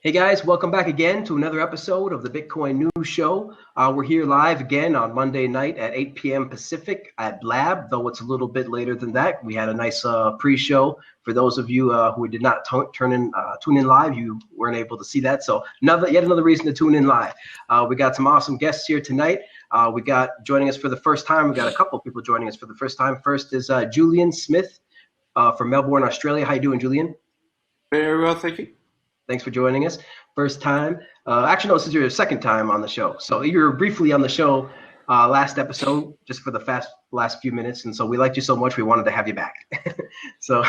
Hey guys, welcome back again to another episode of the Bitcoin News Show. We're here live again on Monday night at 8 p.m. Pacific at Blab, though it's a little bit later than that. We had a nice pre-show. For those of you who did not tune in live, you weren't able to see that. So yet another reason to tune in live. We got some awesome guests here tonight. We got joining us for the first time. We got a couple of people joining us for the first time. First is Julian Smith from Melbourne, Australia. How you doing, Julian? Very well, thank you. Thanks for joining us. First time. Actually, no, this is your second time on the show. So you were briefly on the show last episode, just for the last few minutes. And so we liked you so much, we wanted to have you back. So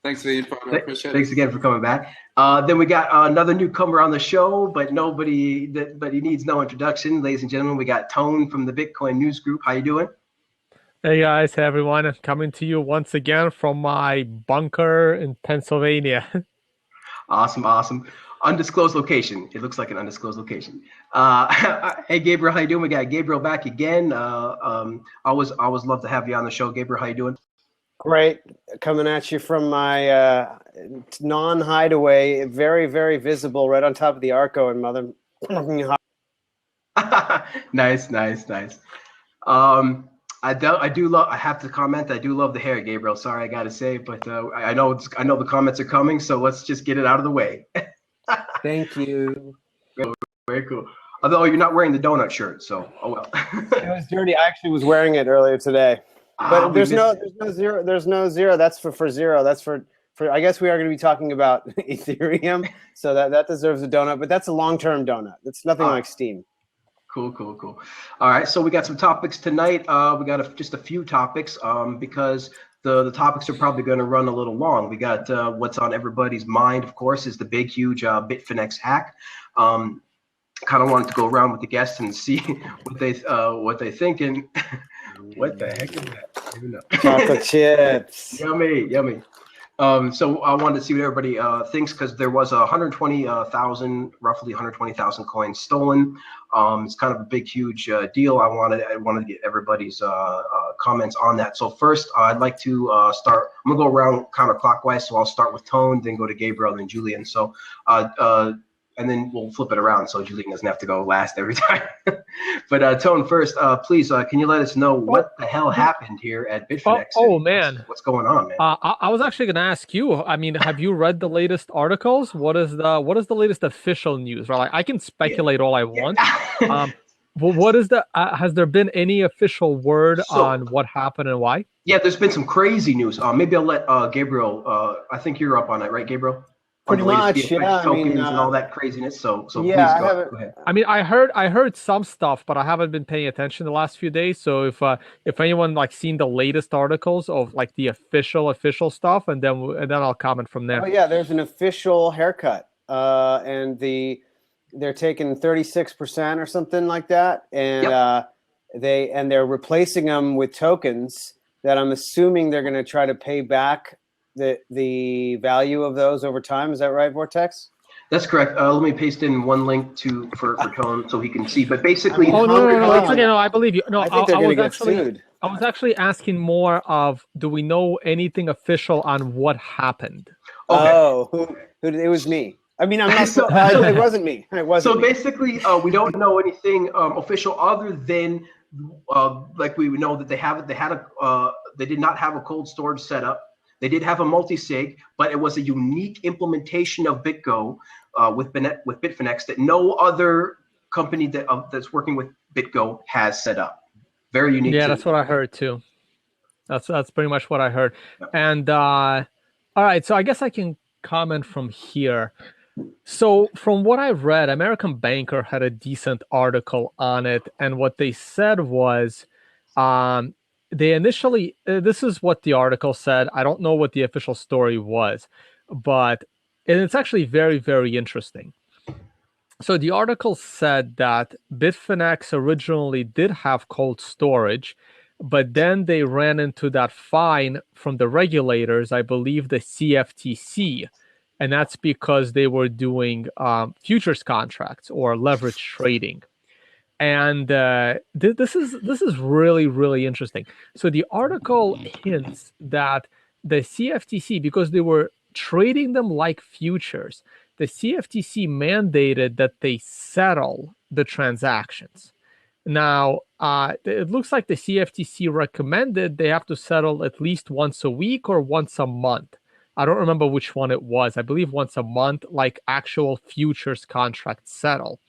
thanks for the info. I appreciate thanks again for coming back. Then we got another newcomer on the show, but he needs no introduction. Ladies and gentlemen, we got Tone from the Bitcoin News Group. How you doing? Hey guys, hey everyone. I'm coming to you once again from my bunker in Pennsylvania. Awesome. Undisclosed location. It looks like an undisclosed location. Hey, Gabriel, how you doing? We got Gabriel back again. Always love to have you on the show. Gabriel, how you doing? Great. Coming at you from my non-hideaway, very, very visible, right on top of the Arco and Mother. Nice. I have to comment. I do love the hair, Gabriel. Sorry, I gotta say, but I know the comments are coming, so let's just get it out of the way. Thank you. Very cool. Although you're not wearing the donut shirt, so oh well. It was dirty. I actually was wearing it earlier today, but there's no zero. There's no zero. That's for zero. That's for. I guess we are going to be talking about Ethereum, so that deserves a donut. But that's a long-term donut. It's nothing like Steam. Cool. All right, so we got some topics tonight. We got just a few topics because the topics are probably going to run a little long. We got what's on everybody's mind, of course, is the big, huge Bitfinex hack. Kind of wanted to go around with the guests and see what they think. And what the heck is that? I don't even know. Chocolate chips. Yummy. So I wanted to see what everybody thinks, because there was roughly 120,000 coins stolen. It's kind of a big, huge deal. I wanted to get everybody's comments on that. So first, I'd like to start. I'm gonna go around counterclockwise. So I'll start with Tone, then go to Gabriel, then Julian. So and then we'll flip it around so Julian doesn't have to go last every time. But Tone, first, please, can you let us know what the hell happened here at Bitfinex? Man, what's going on, man? I was actually going to ask you. I mean, have you read the latest articles? What is the latest official news? Right, like, I can speculate all I want. Well, what is has there been any official word on what happened and why? Yeah, there's been some crazy news. Maybe I'll let Gabriel. I think you're up on it, right, Gabriel? Pretty much, yeah. Tokens and all that craziness. So yeah, please go ahead. I mean, I heard some stuff, but I haven't been paying attention the last few days. So if anyone seen the latest articles of the official stuff, and then I'll comment from there. Oh yeah, there's an official haircut, and they're taking 36% or something like that, and they're replacing them with tokens that I'm assuming they're going to try to pay back the value of those over time. Is that right, Vortex? That's correct. Let me paste in one link for Tone so he can see. But basically, no, it's okay. No, I believe you. No, I think they're going to get sued. I was actually asking more of, do we know anything official on what happened? Okay. Oh, it was me. I mean, I'm not. It wasn't me. It wasn't. So basically, we don't know anything official other than we know that they did not have a cold storage setup. They did have a multi-sig, but it was a unique implementation of Bitgo with Bitfinex that no other company that's working with Bitgo has set up. Very unique. Yeah, that's what I heard too. That's pretty much what I heard. And all right, so I guess I can comment from here. So from what I've read, American Banker had a decent article on it, and what they said was, they initially, this is what the article said. I don't know what the official story was, and it's actually very, very interesting. So the article said that Bitfinex originally did have cold storage, but then they ran into that fine from the regulators, I believe the CFTC, and that's because they were doing futures contracts or leverage trading. And this is really, really interesting. So the article hints that the CFTC, because they were trading them like futures, the CFTC mandated that they settle the transactions. Now, it looks like the CFTC recommended they have to settle at least once a week or once a month. I don't remember which one it was. I believe once a month, like actual futures contracts settle.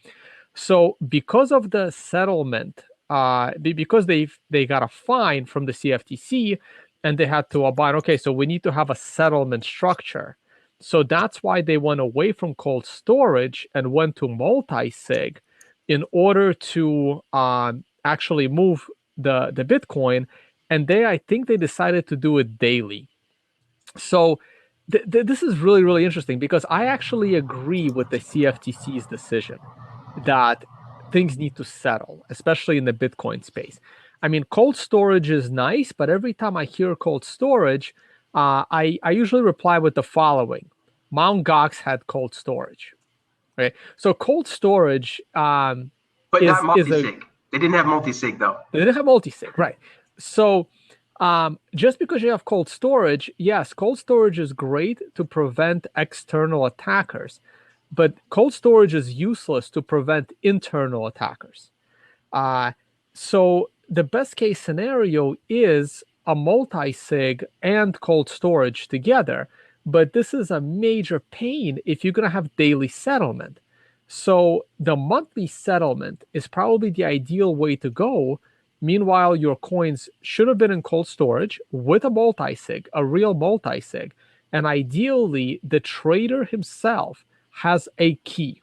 So because of the settlement, because they got a fine from the CFTC and they had to abide, okay, so we need to have a settlement structure. So that's why they went away from cold storage and went to multi-sig in order to actually move the Bitcoin. And I think they decided to do it daily. So this is really, really interesting because I actually agree with the CFTC's decision that things need to settle, especially in the Bitcoin space. I mean, cold storage is nice, but every time I hear cold storage, I usually reply with the following. Mt. Gox had cold storage. Right. So cold storage but not multi-sig. They didn't have multi-sig though. They didn't have multi-sig, right? So just because you have cold storage, yes, cold storage is great to prevent external attackers, but cold storage is useless to prevent internal attackers. So the best case scenario is a multi-sig and cold storage together. But this is a major pain if you're going to have daily settlement. So the monthly settlement is probably the ideal way to go. Meanwhile, your coins should have been in cold storage with a multi-sig, a real multi-sig. And ideally, the trader himself has a key.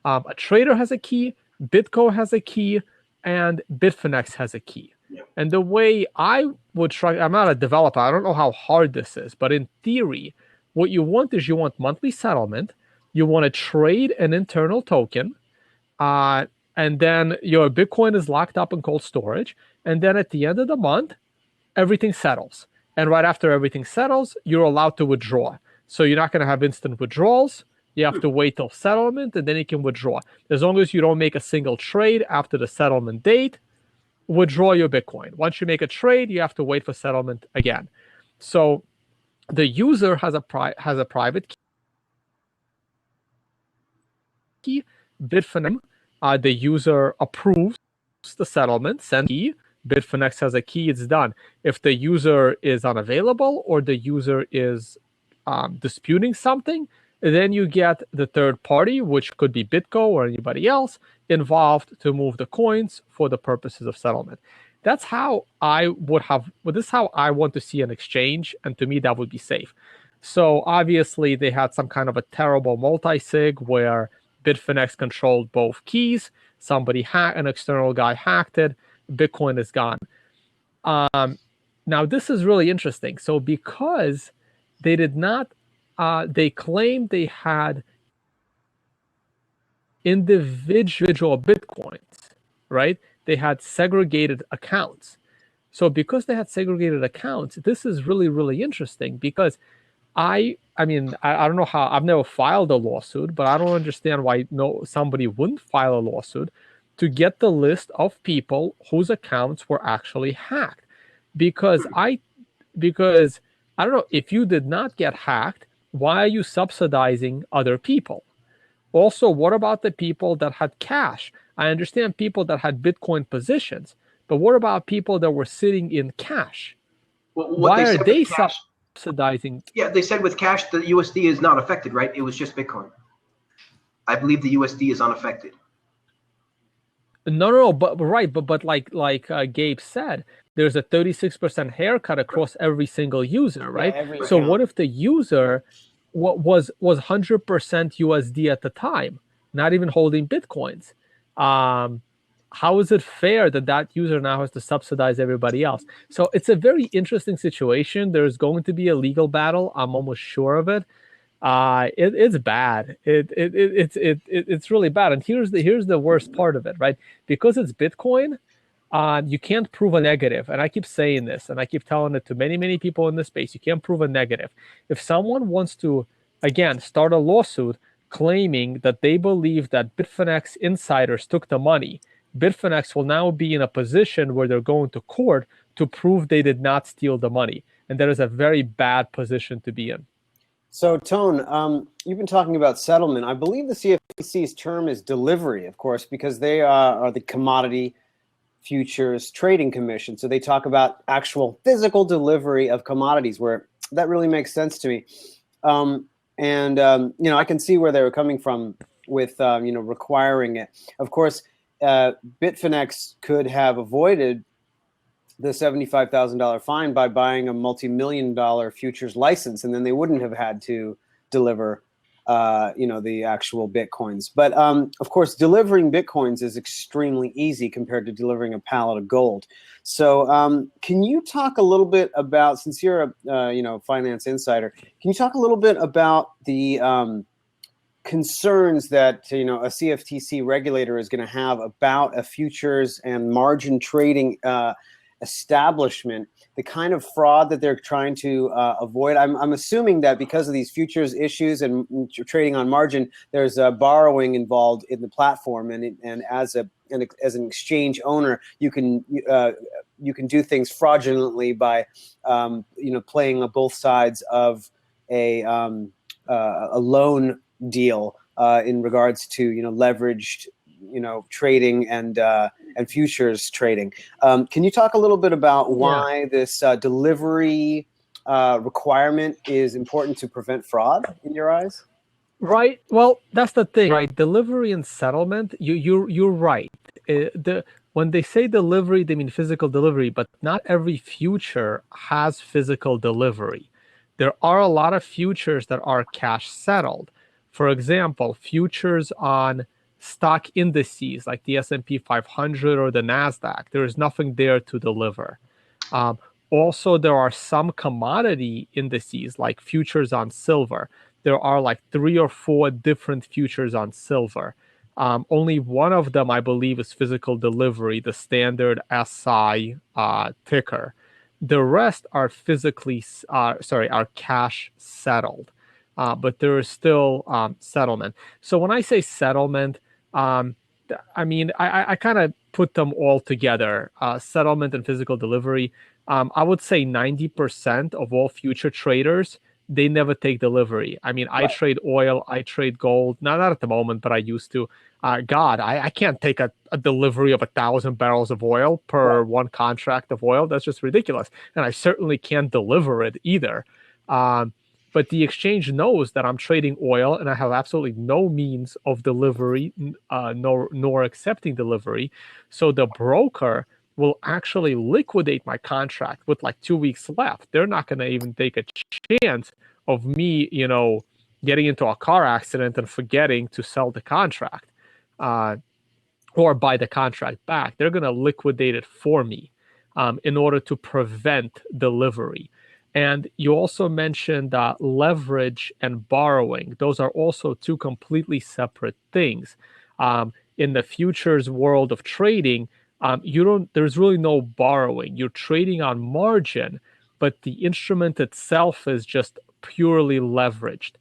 A trader has a key, Bitgo has a key, and Bitfinex has a key. Yeah. And the way I would try, I'm not a developer, I don't know how hard this is, but in theory, what you want is you want monthly settlement, you want to trade an internal token, and then your Bitcoin is locked up in cold storage, and then at the end of the month, everything settles. And right after everything settles, you're allowed to withdraw. So you're not going to have instant withdrawals. You have to wait till settlement, and then you can withdraw. As long as you don't make a single trade after the settlement date, withdraw your Bitcoin. Once you make a trade, you have to wait for settlement again. So the user has a private key. Bitfinex, the user approves the settlement, sends key. Bitfinex has a key, it's done. If the user is unavailable or the user is disputing something, then you get the third party, which could be Bitgo or anybody else, involved to move the coins for the purposes of settlement. That's how I would have, well, this is how I want to see an exchange, and to me that would be safe. So obviously they had some kind of a terrible multi-sig where Bitfinex controlled both keys, an external guy hacked it, Bitcoin is gone. Now this is really interesting. So because they did not, they claimed they had individual Bitcoins, right? They had segregated accounts. So because they had segregated accounts, this is really, really interesting because I mean, I don't know how, I've never filed a lawsuit, but I don't understand why somebody wouldn't file a lawsuit to get the list of people whose accounts were actually hacked. Because I don't know, if you did not get hacked, why are you subsidizing other people? Also, what about the people that had cash? I understand people that had Bitcoin positions, but what about people that were sitting in cash? Well, why are they subsidizing? Yeah, they said with cash, the USD is not affected, right? It was just Bitcoin. I believe the USD is unaffected. No, but like Gabe said, there's a 36% haircut across every single user, right? Yeah, so what if the user was 100% USD at the time, not even holding Bitcoins? How is it fair that user now has to subsidize everybody else? So it's a very interesting situation. There's going to be a legal battle. I'm almost sure of it. It's bad. It's really bad. And here's the worst part of it, right? Because it's Bitcoin, you can't prove a negative. And I keep saying this, and I keep telling it to many, many people in this space. You can't prove a negative. If someone wants to, again, start a lawsuit claiming that they believe that Bitfinex insiders took the money, Bitfinex will now be in a position where they're going to court to prove they did not steal the money. And that is a very bad position to be in. So, Tone, you've been talking about settlement. I believe the CFTC's term is delivery, of course, because they are the Commodity Futures Trading Commission. So they talk about actual physical delivery of commodities, where that really makes sense to me. I can see where they were coming from with, requiring it. Of course, Bitfinex could have avoided the $75,000 fine by buying a multi-million-dollar futures license, and then they wouldn't have had to deliver, the actual Bitcoins. But of course, delivering Bitcoins is extremely easy compared to delivering a pallet of gold. So can you talk a little bit about, since you're a finance insider, can you talk a little bit about the concerns that a CFTC regulator is going to have about a futures and margin trading establishment, the kind of fraud that they're trying to avoid? I'm assuming that because of these futures issues and trading on margin, there's borrowing involved in the platform, and as an exchange owner, you can do things fraudulently by playing on both sides of a loan deal in regards to leveraged trading and futures trading. Can you talk a little bit about why this delivery requirement is important to prevent fraud in your eyes? Right. Well, that's the thing, right? Delivery and settlement. You're right. When they say delivery, they mean physical delivery, but not every future has physical delivery. There are a lot of futures that are cash settled. For example, futures on stock indices like the S&P 500 or the NASDAQ. There is nothing there to deliver. Also, there are some commodity indices like futures on silver. There are like 3 or 4 different futures on silver. Only one of them, I believe, is physical delivery, the standard SI ticker. The rest are are cash settled. But there is still settlement. So when I say settlement, I kind of put them all together, settlement and physical delivery. I would say 90% of all future traders, they never take delivery. I mean, I trade oil, I trade gold, not at the moment, but I used to. I can't take a delivery of 1,000 barrels of oil per one contract of oil. That's just ridiculous. And I certainly can't deliver it either. But the exchange knows that I'm trading oil and I have absolutely no means of delivery, nor accepting delivery. So the broker will actually liquidate my contract with like 2 weeks left. They're not going to even take a chance of me, getting into a car accident and forgetting to sell the contract or buy the contract back. They're going to liquidate it for me in order to prevent delivery. And you also mentioned leverage and borrowing. Those are also two completely separate things. In the futures world of trading, there's really no borrowing. You're trading on margin, but the instrument itself is just purely leveraged.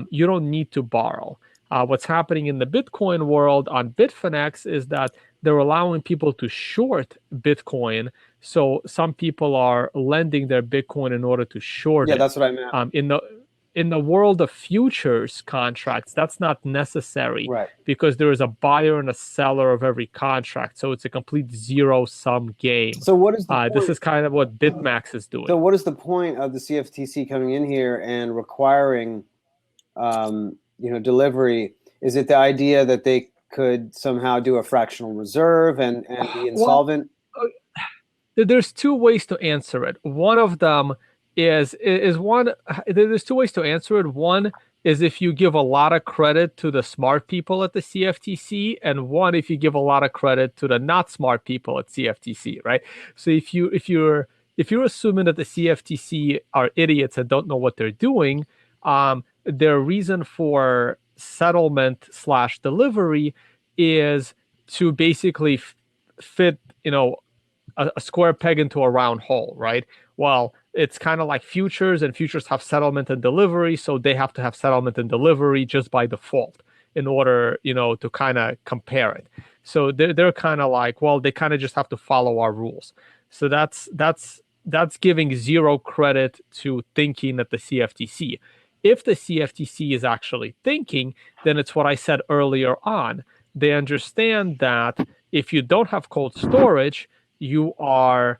You don't need to borrow. What's happening in the Bitcoin world on Bitfinex is that they're allowing people to short Bitcoin. So some people are lending their Bitcoin in order to short it. Yeah, that's what I meant. In the world of futures contracts, that's not necessary, right? Because there is a buyer and a seller of every contract. So it's a complete zero-sum game. So what is the this is kind of what BitMax is doing. So what is the point of the CFTC coming in here and requiring delivery? Is it the idea that they could somehow do a fractional reserve and be insolvent? Well, there's 2 ways to answer it. One of them is one. There's 2 ways to answer it. One is if you give a lot of credit to the smart people at the CFTC, and one if you give a lot of credit to the not smart people at CFTC, right? So if you're assuming that the CFTC are idiots and don't know what they're doing, their reason for settlement / delivery is to basically fit, a square peg into a round hole, right? Well, it's kind of like futures, and futures have settlement and delivery, so they have to have settlement and delivery just by default in order, to kind of compare it. So they're kind of like, well, they kind of just have to follow our rules. So that's giving zero credit to thinking at the CFTC. if the CFTC is actually thinking, then it's what I said earlier on. They understand that if you don't have cold storage, you are,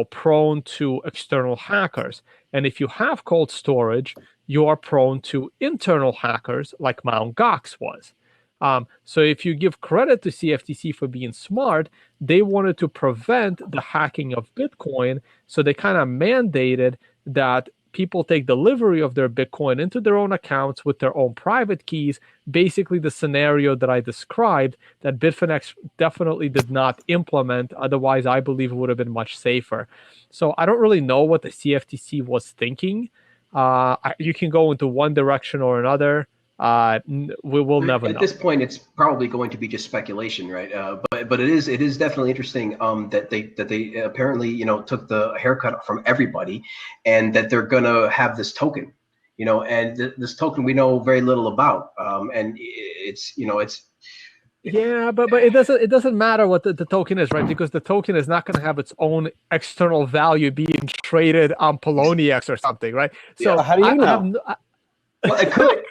prone to external hackers. And if you have cold storage, you are prone to internal hackers like Mt. Gox was. So if you give credit to CFTC for being smart, they wanted to prevent the hacking of Bitcoin. So they kind of mandated that people take delivery of their Bitcoin into their own accounts with their own private keys. Basically, the scenario that I described that Bitfinex definitely did not implement. Otherwise, I believe it would have been much safer. So I don't really know what the CFTC was thinking. You can go into one direction or another. We will never know. At this point, it's probably going to be just speculation, right? But it is definitely interesting that they apparently took the haircut from everybody, and that they're gonna have this token, and this token we know very little about, and it's. Yeah, but it doesn't matter what the token is, right? Because the token is not going to have its own external value being traded on Poloniex or something, right? So how do you know? Well, it could,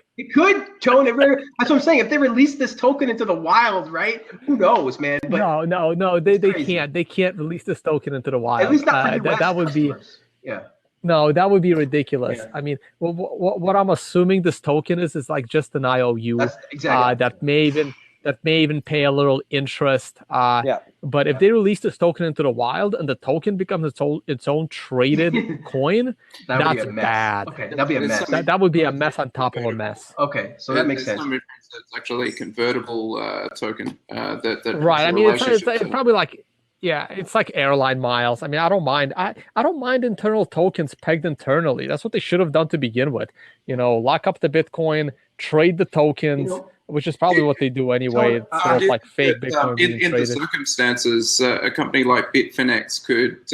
Tone. That's what I'm saying. If they release this token into the wild, right? Who knows, man? But no, they can't. They can't release this token into the wild. At least not for US that would customers. be. Yeah. No, that would be ridiculous. Yeah. I mean, what I'm assuming this token is like just an IOU. That's exactly. That may even pay a little interest. But if they release this token into the wild and the token becomes its own traded coin, that's bad. Okay, that'd be a mess. That would be a mess on top of a mess. Okay, so that makes sense. It's actually a convertible token. That right. I mean, it's probably like. Yeah, it's like airline miles. I mean, I don't mind. I don't mind internal tokens pegged internally. That's what they should have done to begin with. Lock up the Bitcoin, trade the tokens, which is probably what they do anyway. It's sort of like fake Bitcoin being in traded. the circumstances, a company like Bitfinex could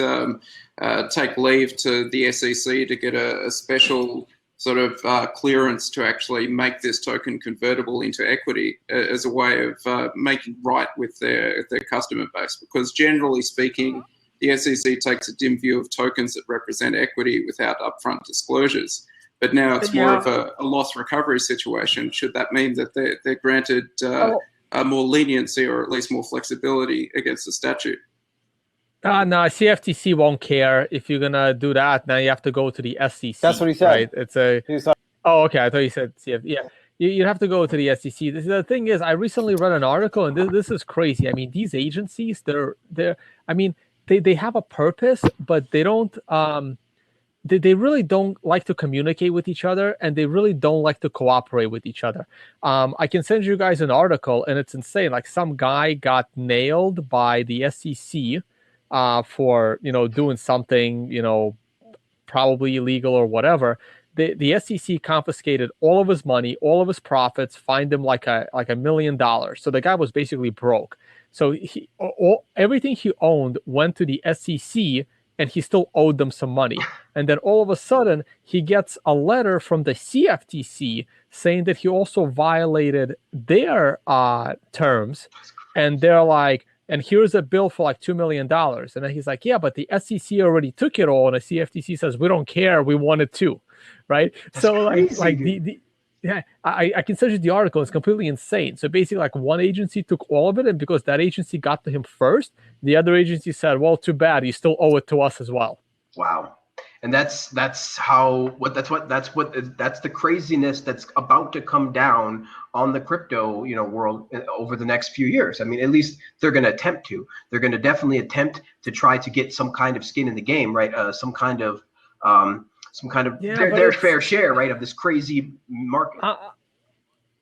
take leave to the SEC to get a special sort of clearance to actually make this token convertible into equity as a way of making right with their customer base. Because generally speaking, the SEC takes a dim view of tokens that represent equity without upfront disclosures. But now it's more of a loss recovery situation. Should that mean that they're granted more leniency or at least more flexibility against the statute? No, CFTC won't care if you're gonna do that. Now you have to go to the SEC. That's what he said. Right? It's a. Oh, okay. I thought you said CFTC. Yeah, you'd have to go to the SEC. The thing is, I recently read an article, and this is crazy. I mean, these agencies, they're. I mean, they have a purpose, but they don't. They really don't like to communicate with each other, and they really don't like to cooperate with each other. I can send you guys an article, and it's insane. Like some guy got nailed by the SEC. For doing something probably illegal or whatever. The SEC confiscated all of his money, all of his profits, fined him like $1 million. So the guy was basically broke. So everything he owned went to the SEC, and he still owed them some money. And then all of a sudden he gets a letter from the CFTC saying that he also violated their terms, and they're like, and here's a bill for like $2 million. And then he's like, yeah, but the SEC already took it all. And the CFTC says, we don't care. We want it too. Right. That's so crazy, I can send you the article. It's completely insane. So basically like one agency took all of it. And because that agency got to him first, the other agency said, well, too bad. You still owe it to us as well. Wow. And that's the craziness that's about to come down on the crypto world over the next few years. I mean, at least they're going to attempt to. They're going to definitely attempt to try to get some kind of skin in the game, right? Some kind of their fair share, right, of this crazy market.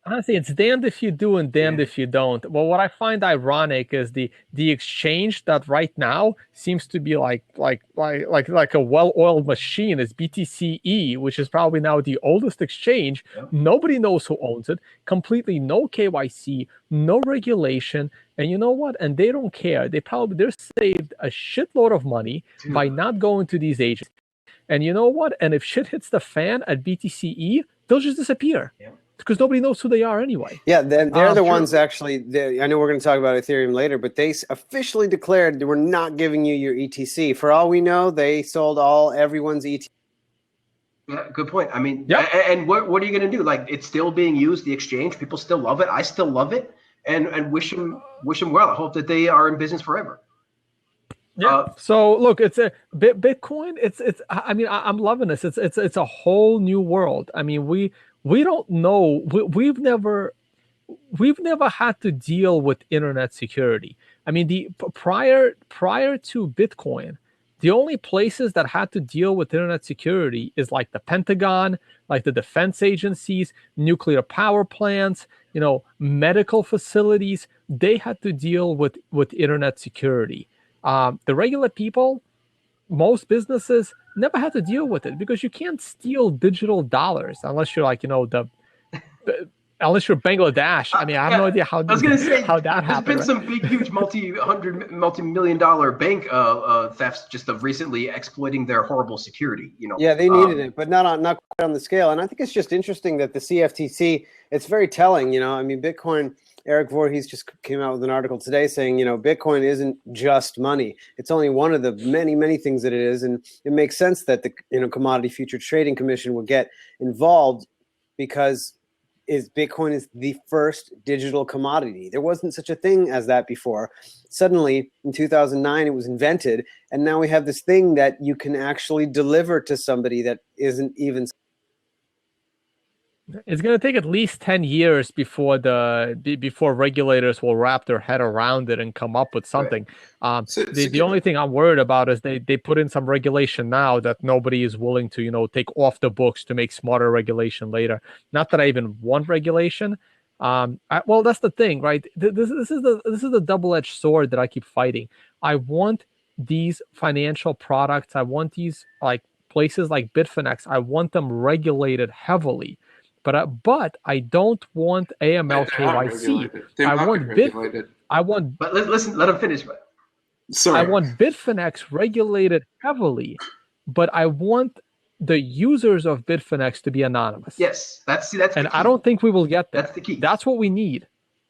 Honestly, it's damned if you do and damned if you don't. Well, what I find ironic is the exchange that right now seems to be like a well-oiled machine is BTCE, which is probably now the oldest exchange. Yep. Nobody knows who owns it. Completely no KYC, no regulation, and you know what? And they don't care. They're saved a shitload of money by not going to these agents. And you know what? And if shit hits the fan at BTCE, they'll just disappear. Yeah. Because nobody knows who they are anyway. Yeah, they're the ones actually. I know we're going to talk about Ethereum later, but they officially declared they were not giving you your ETC. For all we know, they sold everyone's ETC. Yeah, good point. I mean, Yep. and what are you going to do? Like, it's still being used, the exchange. People still love it. I still love it, and wish them well. I hope that they are in business forever. Yeah. So look, it's a Bitcoin. It's. I mean, I'm loving this. It's a whole new world. I mean, we don't know. We've never had to deal with internet security. I mean, prior to Bitcoin, the only places that had to deal with internet security is like the Pentagon, like the defense agencies, nuclear power plants, medical facilities. They had to deal with internet security. The regular people, most businesses never had to deal with it because you can't steal digital dollars unless you're like, unless you're Bangladesh. I mean, I have no idea how. I was going to say how that there's happened. been some big, huge, multi-million-dollar bank thefts just of recently exploiting their horrible security. Yeah, they needed it, but not quite on the scale. And I think it's just interesting that the CFTC. It's very telling. I mean, Bitcoin. Eric Voorhees just came out with an article today saying, Bitcoin isn't just money. It's only one of the many, many things that it is. And it makes sense that the Commodity Future Trading Commission would get involved because Bitcoin is the first digital commodity. There wasn't such a thing as that before. Suddenly, in 2009, it was invented. And now we have this thing that you can actually deliver to somebody that isn't even. It's going to take at least 10 years before regulators will wrap their head around it and come up with something. Right. The only thing I'm worried about is they put in some regulation now that nobody is willing to, take off the books to make smarter regulation later. Not that I even want regulation. Well, that's the thing, right? This is the double-edged sword that I keep fighting. I want these financial products. I want these like places like Bitfinex. I want them regulated heavily. But I don't want AML KYC. I want. But listen, let him finish. Sorry. I want Bitfinex regulated heavily, but I want the users of Bitfinex to be anonymous. Yes, that's. And I don't think we will get that. That's the key. That's what we need.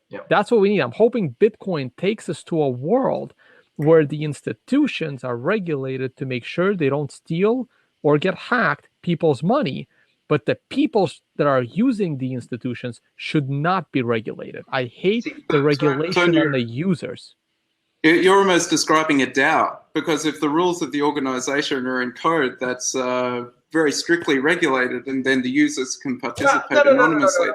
Yeah. That's what we need. I'm hoping Bitcoin takes us to a world where the institutions are regulated to make sure they don't steal or get hacked people's money. But the people that are using the institutions should not be regulated. I hate the regulation on the users. You're almost describing a DAO, because if the rules of the organization are in code, that's very strictly regulated, and then the users can participate anonymously. No.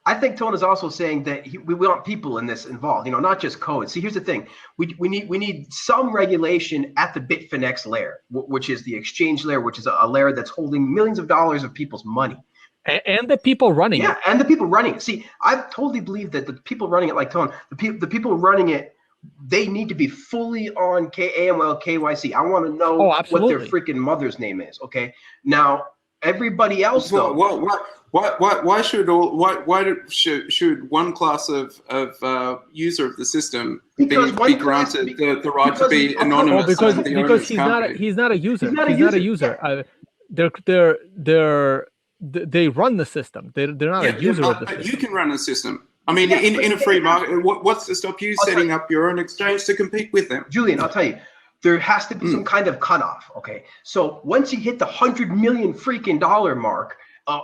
I think Tone is also saying that we want people in this involved, not just code. See, here's the thing: we need some regulation at the Bitfinex layer, which is the exchange layer, which is a layer that's holding millions of dollars of people's money, and the people running it. Yeah, and the people running it. See, I totally believe that the people running it, like Tone, the people running it, they need to be fully on AML KYC. I want to know what their freaking mother's name is. Okay, now everybody else though. Why should one class of user of the system be granted the right to be anonymous? Because he's not a user. He's not a user. They run the system. They're not a user of the system. You can run a system. I mean, in a free market, what's to stop you setting up your own exchange to compete with them? Julian, I'll tell you. There has to be some kind of cutoff, okay? So once you hit the $100 million freaking dollar mark,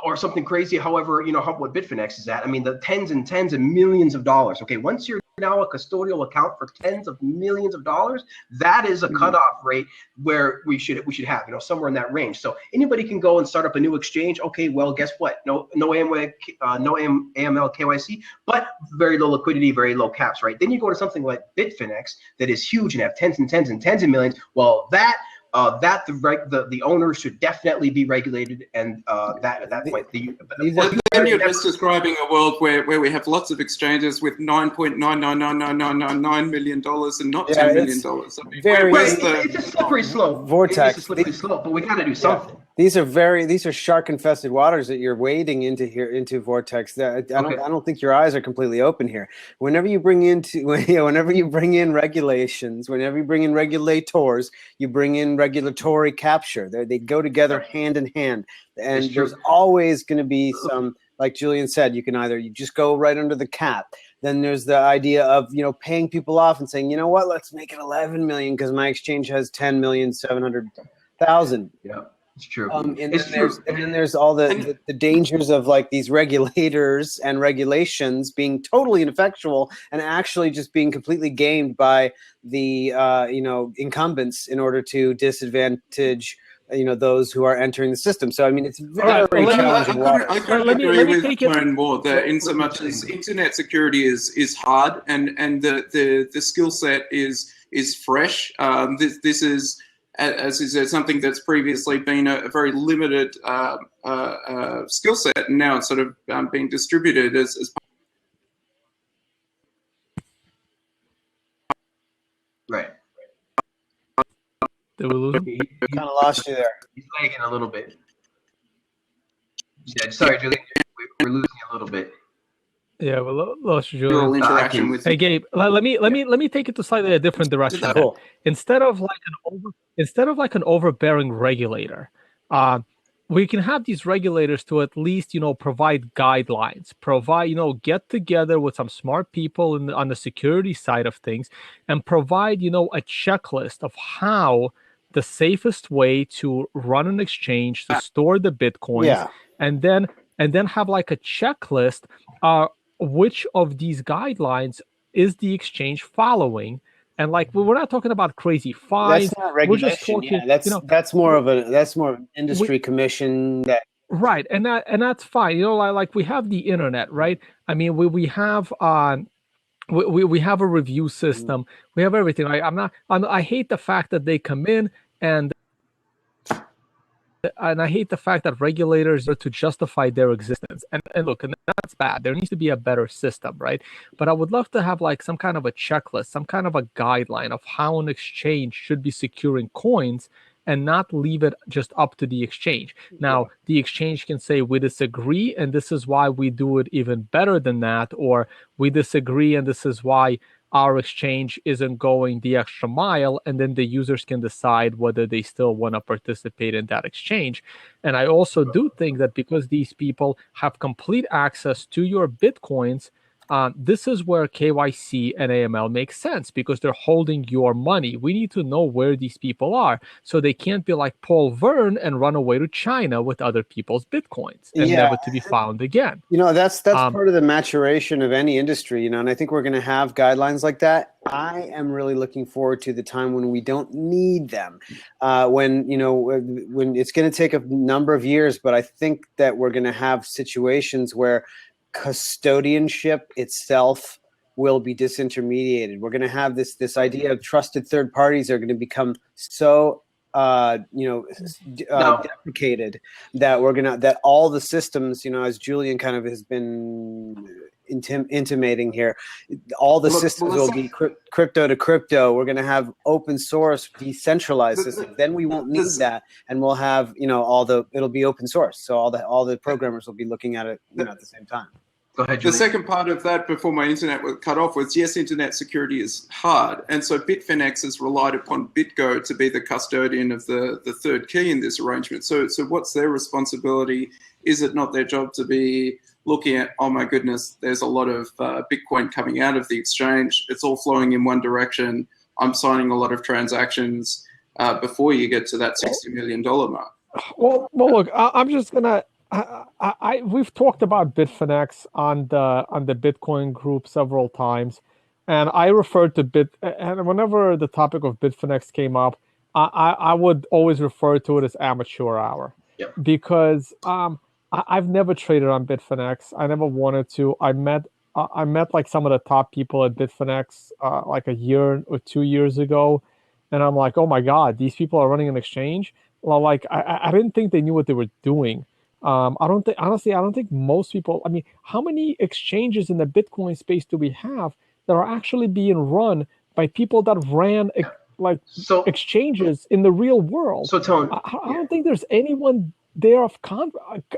or something crazy, however, what Bitfinex is at, I mean, the tens and millions of dollars, okay? Once you're now a custodial account for tens of millions of dollars, that is a cutoff rate where we should have, somewhere in that range. So anybody can go and start up a new exchange. Okay, well, guess what? No AML KYC, but very low liquidity, very low caps, right? Then you go to something like Bitfinex that is huge and have tens of millions. Well, that the owners should definitely be regulated, and at that point, then you're just describing a world where we have lots of exchanges with $9.99999 million and not $10 million. It's a slippery slope. Vortex. It's a slippery slope, but we got to do something. These are shark-infested waters that you're wading into Vortex. I don't think your eyes are completely open here. Whenever you bring in regulations, whenever you bring in regulators, you bring in regulatory capture. They go together hand in hand, and there's always going to be some. Like Julian said, you just go right under the cap. Then there's the idea of paying people off and saying, let's make it 11 million because my exchange has 10,700,000. Yeah. It's true. And It's then true. there's all the dangers of like these regulators and regulations being totally ineffectual and actually just being completely gamed by the incumbents in order to disadvantage those who are entering the system. So I mean, it's very challenging. I couldn't agree with Tone more. That in so much as internet security is hard, and the skill set is fresh. This is, as you said, something that's previously been a very limited skill set, and now it's sort of being distributed as Right. Did we lose him? Kind of lost you there. He's lagging a little bit. Yeah, sorry, Julian. We're losing a little bit. Yeah, we lost Julian. interaction with. Hey Gabe, let me take it to slightly a different direction. Cool. Instead of like an overbearing regulator, we can have these regulators to at least provide guidelines, get together with some smart people on the security side of things, and provide a checklist of how the safest way to run an exchange, to store the bitcoins, and then have like a checklist. Which of these guidelines is the exchange following? And like we're not talking about crazy fines. That's not regulation. We're just talking, that's more of an industry commission that. Right, and that's fine. Like we have the internet, right? I mean, we have we have a review system. We have everything. I hate the fact that they come in and I hate the fact that regulators are to justify their existence. And look, and that's bad. There needs to be a better system, right? But I would love to have like some kind of a checklist, some kind of a guideline of how an exchange should be securing coins and not leave it just up to the exchange. Now, the exchange can say, we disagree, and this is why we do it even better than that, or we disagree, and this is why our exchange isn't going the extra mile, and then the users can decide whether they still want to participate in that exchange. And I also do think that because these people have complete access to your Bitcoins, this is where KYC and AML makes sense, because they're holding your money. We need to know where these people are, so they can't be like Paul Verne and run away to China with other people's Bitcoins and never to be found again. That's part of the maturation of any industry, and I think we're going to have guidelines like that. I am really looking forward to the time when we don't need them, when it's going to take a number of years, but I think that we're going to have situations where custodianship itself will be disintermediated. We're going to have this idea of trusted third parties are going to become so deprecated that all the systems, as Julian kind of has been intimating here, all the systems will be crypto to crypto. We're going to have open source decentralized systems. Then we won't need that, and we'll have it'll be open source. So all the programmers will be looking at it at the same time. Go ahead, Julian. The second part of that, before my internet was cut off, was yes, internet security is hard, and so Bitfinex has relied upon Bitgo to be the custodian of the third key in this arrangement. So what's their responsibility? Is it not their job to be looking at, oh my goodness, there's a lot of Bitcoin coming out of the exchange. It's all flowing in one direction. I'm signing a lot of transactions before you get to that $60 million mark. Well, look, I'm just gonna. We've talked about Bitfinex on the Bitcoin group several times, and I referred to and whenever the topic of Bitfinex came up, I would always refer to it as amateur hour, because I've never traded on Bitfinex. I never wanted to. I met like some of the top people at Bitfinex like a year or 2 years ago, and I'm like, oh my God, these people are running an exchange. Well, like I didn't think they knew what they were doing. I don't think most people. I mean, how many exchanges in the Bitcoin space do we have that are actually being run by people that ran exchanges in the real world? So, Tone, I don't think there's anyone there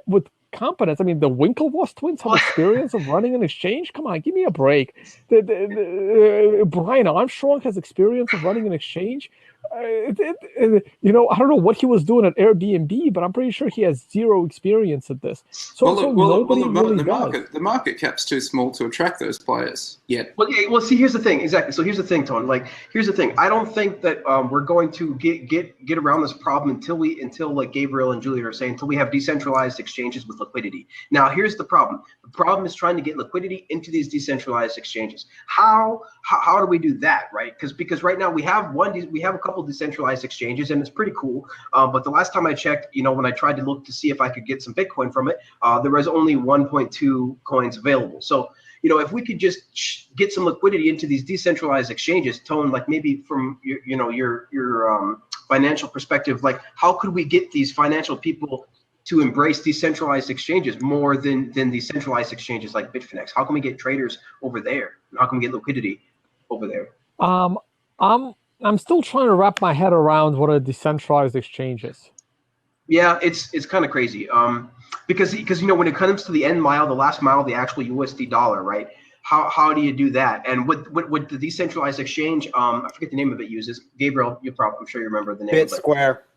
with competence. I mean, the Winklevoss twins have experience of running an exchange. Come on, give me a break. Brian Armstrong has experience of running an exchange. I don't know what he was doing at Airbnb, but I'm pretty sure he has zero experience at this. So nobody really does. The market cap's too small to attract those players yet. Well, see, here's the thing. Exactly. So here's the thing, Tone. Like, here's the thing. I don't think that we're going to get around this problem until like Gabriel and Julian are saying, until we have decentralized exchanges with liquidity. Now, here's the problem. The problem is trying to get liquidity into these decentralized exchanges. How do we do that, right? Because right now we have a couple decentralized exchanges, and it's pretty cool. But the last time I checked, when I tried to look to see if I could get some Bitcoin from it, there was only 1.2 coins available. So, if we could just get some liquidity into these decentralized exchanges, Tone, like maybe from your financial perspective, like how could we get these financial people to embrace decentralized exchanges more than the centralized exchanges like Bitfinex? How can we get traders over there? How can we get liquidity over there? I'm still trying to wrap my head around what a decentralized exchange is. Yeah, it's kind of crazy. Because when it comes to the end mile, the last mile, the actual USD dollar, right? How do you do that? And what the decentralized exchange, I forget the name of it, uses. Gabriel, I'm sure you remember the name.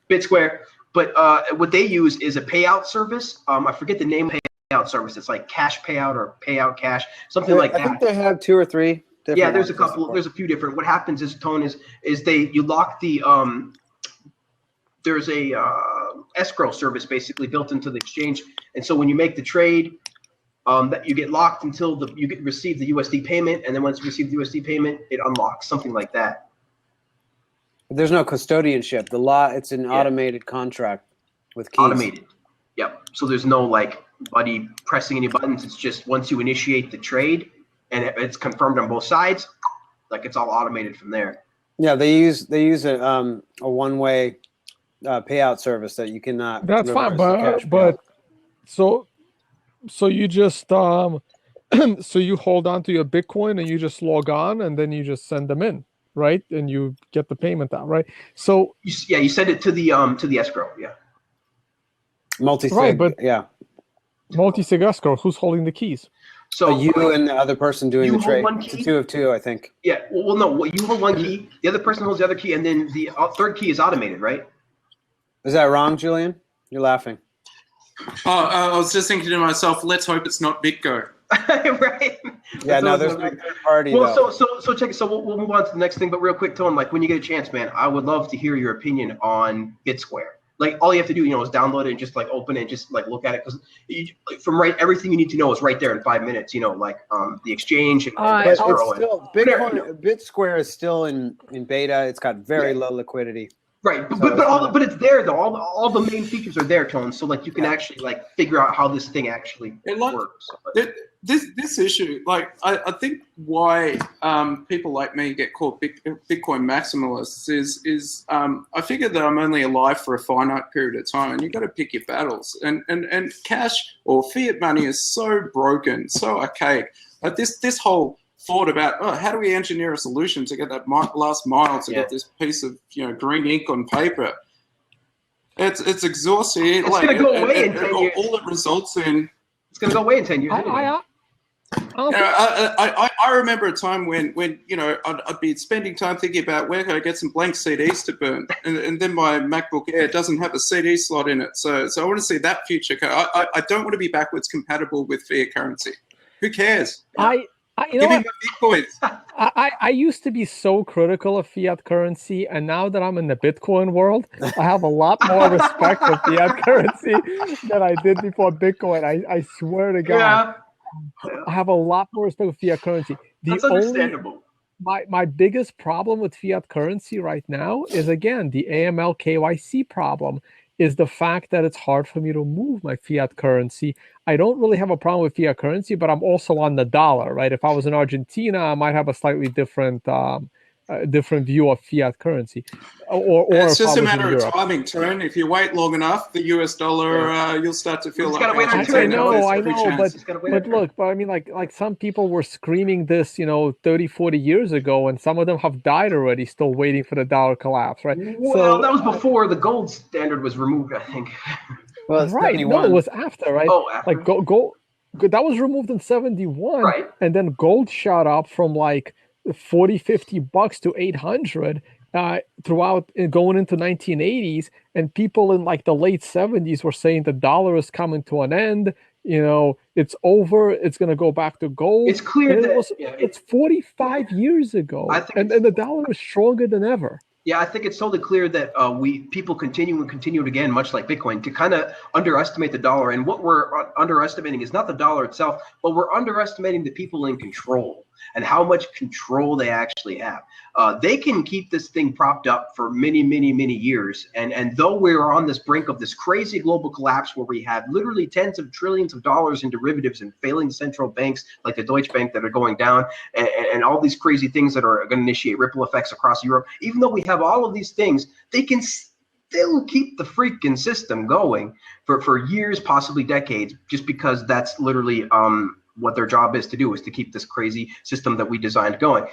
BitSquare. But what they use is a payout service. I forget the name of the payout service. It's like cash payout or payout cash, something like that. I think they have 2 or 3. Yeah, there's a couple. There's a few different. What happens is, Tone, is you lock the there's a escrow service basically built into the exchange, and so when you make the trade, that you get locked until you receive the USD payment, and then once you receive the USD payment, it unlocks, something like that. There's no custodianship. It's an automated contract with keys. Automated. Yep. So there's no like buddy pressing any buttons. It's just once you initiate the trade and it's confirmed on both sides, like it's all automated from there. Yeah, they use a one-way payout service that you cannot. That's fine, but so you just so you hold on to your Bitcoin and you just log on and then you just send them in, right? And you get the payment out, right? So you send it to the escrow, yeah. Multi-sig, right, but yeah. Multi-sig escrow. Who's holding the keys? So you and the other person doing the trade. It's a 2 of 2, I think. Yeah. Well, no. You hold one key. The other person holds the other key, and then the third key is automated, right? Is that wrong, Julian? You're laughing. Oh, I was just thinking to myself, let's hope it's not Bitgo. Right. Yeah. No, there's no third party. Well, so check it. So we'll move on to the next thing. But real quick, Tone, like when you get a chance, man, I would love to hear your opinion on BitSquare. Like all you have to do, is download it and just like open it and just like look at it, because everything you need to know is right there in 5 minutes. Like the exchange. And it's still BitSquare is still in beta. It's got very low liquidity. Right, but it's there though. All the main features are there, Tone. So like you can actually like figure out how this thing actually works. This issue, like I think why people like me get called Bitcoin maximalists is I figure that I'm only alive for a finite period of time, and you've got to pick your battles. And cash or fiat money is so broken, so archaic. Like this whole thought about how do we engineer a solution to get that last mile to get this piece of green ink on paper. It's exhausting. It's going to go away in 10 years. All it results in. It's going to go away in 10 years. I remember a time when I'd be spending time thinking about where can I get some blank CDs to burn, and then my MacBook Air doesn't have a CD slot in it. So I want to see that future. I don't want to be backwards compatible with fiat currency. Who cares? Give me my Bitcoins. I used to be so critical of fiat currency, and now that I'm in the Bitcoin world, I have a lot more respect for fiat currency than I did before Bitcoin. I swear to God, I have a lot more respect for fiat currency. That's understandable. My biggest problem with fiat currency right now is, again, the AML KYC problem. Is the fact that it's hard for me to move my fiat currency. I don't really have a problem with fiat currency, but I'm also on the dollar, right? If I was in Argentina, I might have a slightly different view of fiat currency. Or it's just a matter of timing, Tone. If you wait long enough, the US dollar, you'll start to feel like I know, but look, I mean, like some people were screaming this, 30, 40 years ago, and some of them have died already, still waiting for the dollar collapse, right? Well, that was before the gold standard was removed, I think. Well, right. 71. No, it was after, right? Oh, after. Like gold that was removed in 71, right? And then gold shot up from like $40-50 to 800, throughout going into 1980s, and people in like the late 70s were saying the dollar is coming to an end. It's over. It's going to go back to gold. It's clear and that it's 45 years ago, I think and the dollar is stronger than ever. Yeah, I think it's totally clear that people continue again, much like Bitcoin, to kind of underestimate the dollar. And what we're underestimating is not the dollar itself, but we're underestimating the people in control and how much control they actually have. They can keep this thing propped up for many, many, many years. And though we're on this brink of this crazy global collapse where we have literally tens of trillions of dollars in derivatives and failing central banks like the Deutsche Bank that are going down, and all these crazy things that are going to initiate ripple effects across Europe, even though we have all of these things, they can still keep the freaking system going for years, possibly decades, just because that's literally what their job is to do, is to keep this crazy system that we designed going.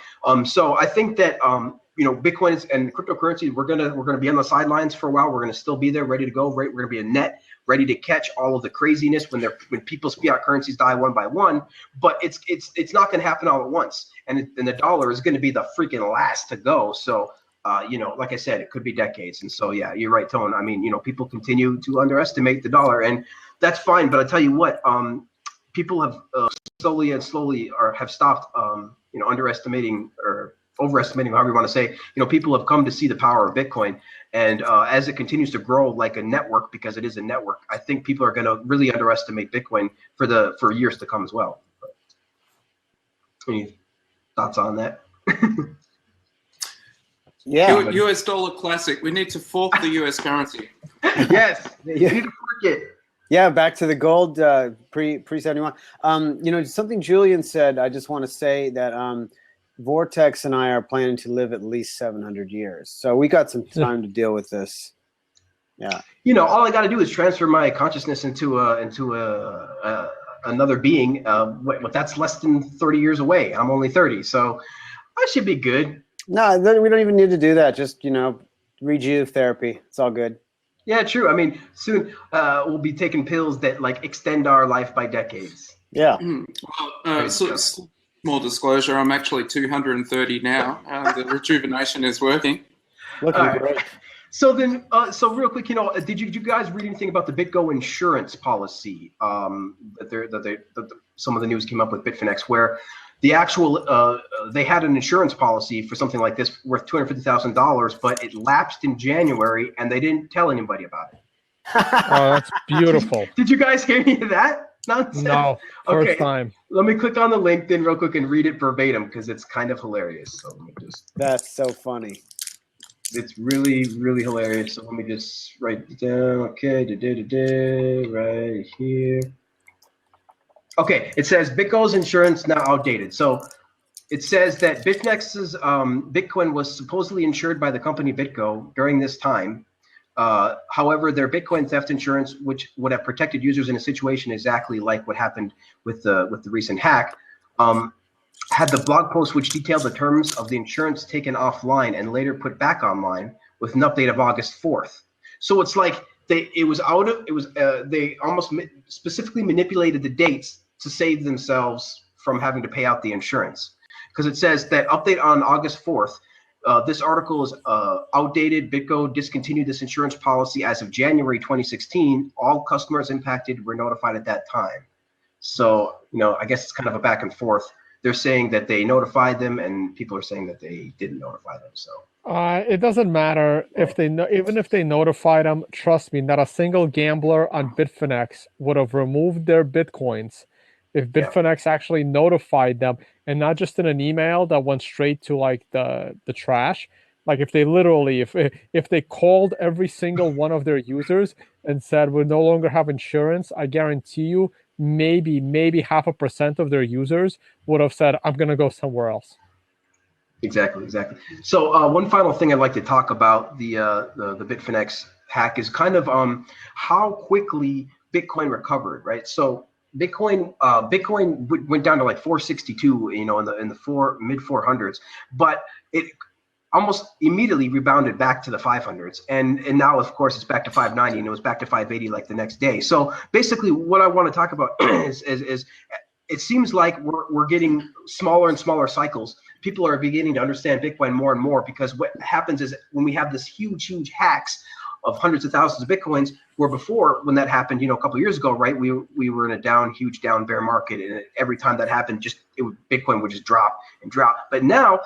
So I think that Bitcoin and cryptocurrency, we're gonna be on the sidelines for a while. We're gonna still be there, ready to go. Right, we're gonna be a net, ready to catch all of the craziness when people's fiat currencies die one by one. But it's not gonna happen all at once, and the dollar is gonna be the freaking last to go. So. Like I said, it could be decades. And so, yeah, you're right, Tone. I mean, people continue to underestimate the dollar, and that's fine. But I tell you what, people have slowly have stopped, underestimating or overestimating, however you want to say. People have come to see the power of Bitcoin, and as it continues to grow like a network, because it is a network, I think people are going to really underestimate Bitcoin for years to come as well. Any thoughts on that? Yeah, US dollar classic. We need to fork the US currency. Yes, you need to fork it. Yeah, back to the gold pre 71. Something Julian said. I just want to say that Vortex and I are planning to live at least 700 years, so we got some time to deal with this. Yeah. All I got to do is transfer my consciousness into another being. What that's less than 30 years away. I'm only 30, so I should be good. No, we don't even need to do that. Just, rejuve therapy. It's all good. Yeah, true. I mean, soon we'll be taking pills that extend our life by decades. Yeah. Well, small disclosure, I'm actually 230 now. The rejuvenation is working. Looking great. So then, so real quick, did you guys read anything about the Bitgo insurance policy that some of the news came up with Bitfinex, where the actual they had an insurance policy for something like this worth $250,000, but it lapsed in January and they didn't tell anybody about it. Oh, that's beautiful. Did you guys hear any of that nonsense? No, first time. Let me click on the link then real quick and read it verbatim, because it's kind of hilarious. So let me just. That's so funny. It's really, really hilarious. So let me just write it down. Okay, right here. Okay, it says Bitgo's insurance now outdated. So it says that Bitfinex's Bitcoin was supposedly insured by the company Bitgo during this time. However, their Bitcoin theft insurance, which would have protected users in a situation exactly like what happened with the recent hack, had the blog post which detailed the terms of the insurance taken offline and later put back online with an update of August 4th. So it's like they almost specifically manipulated the dates to save themselves from having to pay out the insurance, because it says that update on August 4th. This article is outdated. Bitgo discontinued this insurance policy as of January 2016. All customers impacted were notified at that time. So, I guess it's kind of a back and forth. They're saying that they notified them, and people are saying that they didn't notify them. So it doesn't matter if even if they notified them. Trust me, not a single gambler on Bitfinex would have removed their Bitcoins if Bitfinex actually notified them, and not just in an email that went straight to the trash. Like if they literally, if they called every single one of their users and said, we no longer have insurance, I guarantee you maybe 0.5% of their users would have said, I'm going to go somewhere else. Exactly. So one final thing I'd like to talk about the Bitfinex hack is kind of how quickly Bitcoin recovered, right? So Bitcoin went down to 462, in the mid 400s, but it almost immediately rebounded back to the 500s, and now of course it's back to 590, and it was back to 580 the next day. So basically, what I want to talk about is it seems like we're getting smaller and smaller cycles. People are beginning to understand Bitcoin more and more, because what happens is when we have this huge hacks of hundreds of thousands of Bitcoins, where before, when that happened, a couple of years ago, right, we were in a huge down bear market, and every time that happened, Bitcoin would just drop and drop. But now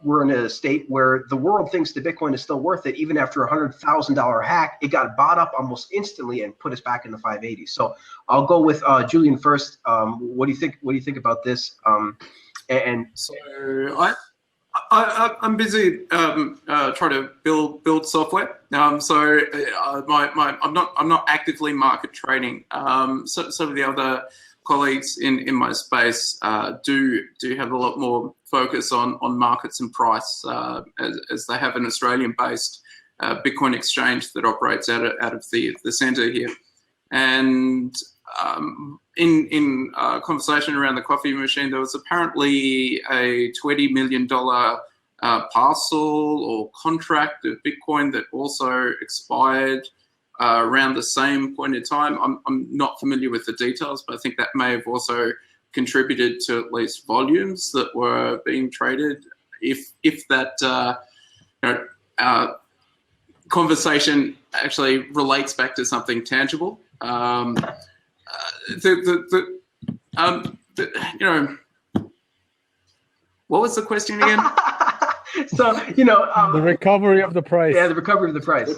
we're in a state where the world thinks that Bitcoin is still worth it. Even after $100,000 hack, it got bought up almost instantly and put us back in the 580s. So I'll go with Julian first. What do you think? What do you think about this? So I'm busy trying to build software. I'm not actively market trading. So some of the other colleagues in my space do have a lot more focus on markets and price, as they have an Australian-based Bitcoin exchange that operates out of the centre here. And in conversation around the coffee machine, there was apparently a $20 million parcel or contract of Bitcoin that also expired around the same point in time. I'm not familiar with the details, but I think that may have also contributed to at least volumes that were being traded. If that conversation actually relates back to something tangible. What was the question again? So the recovery of the price. Yeah, the recovery of the price.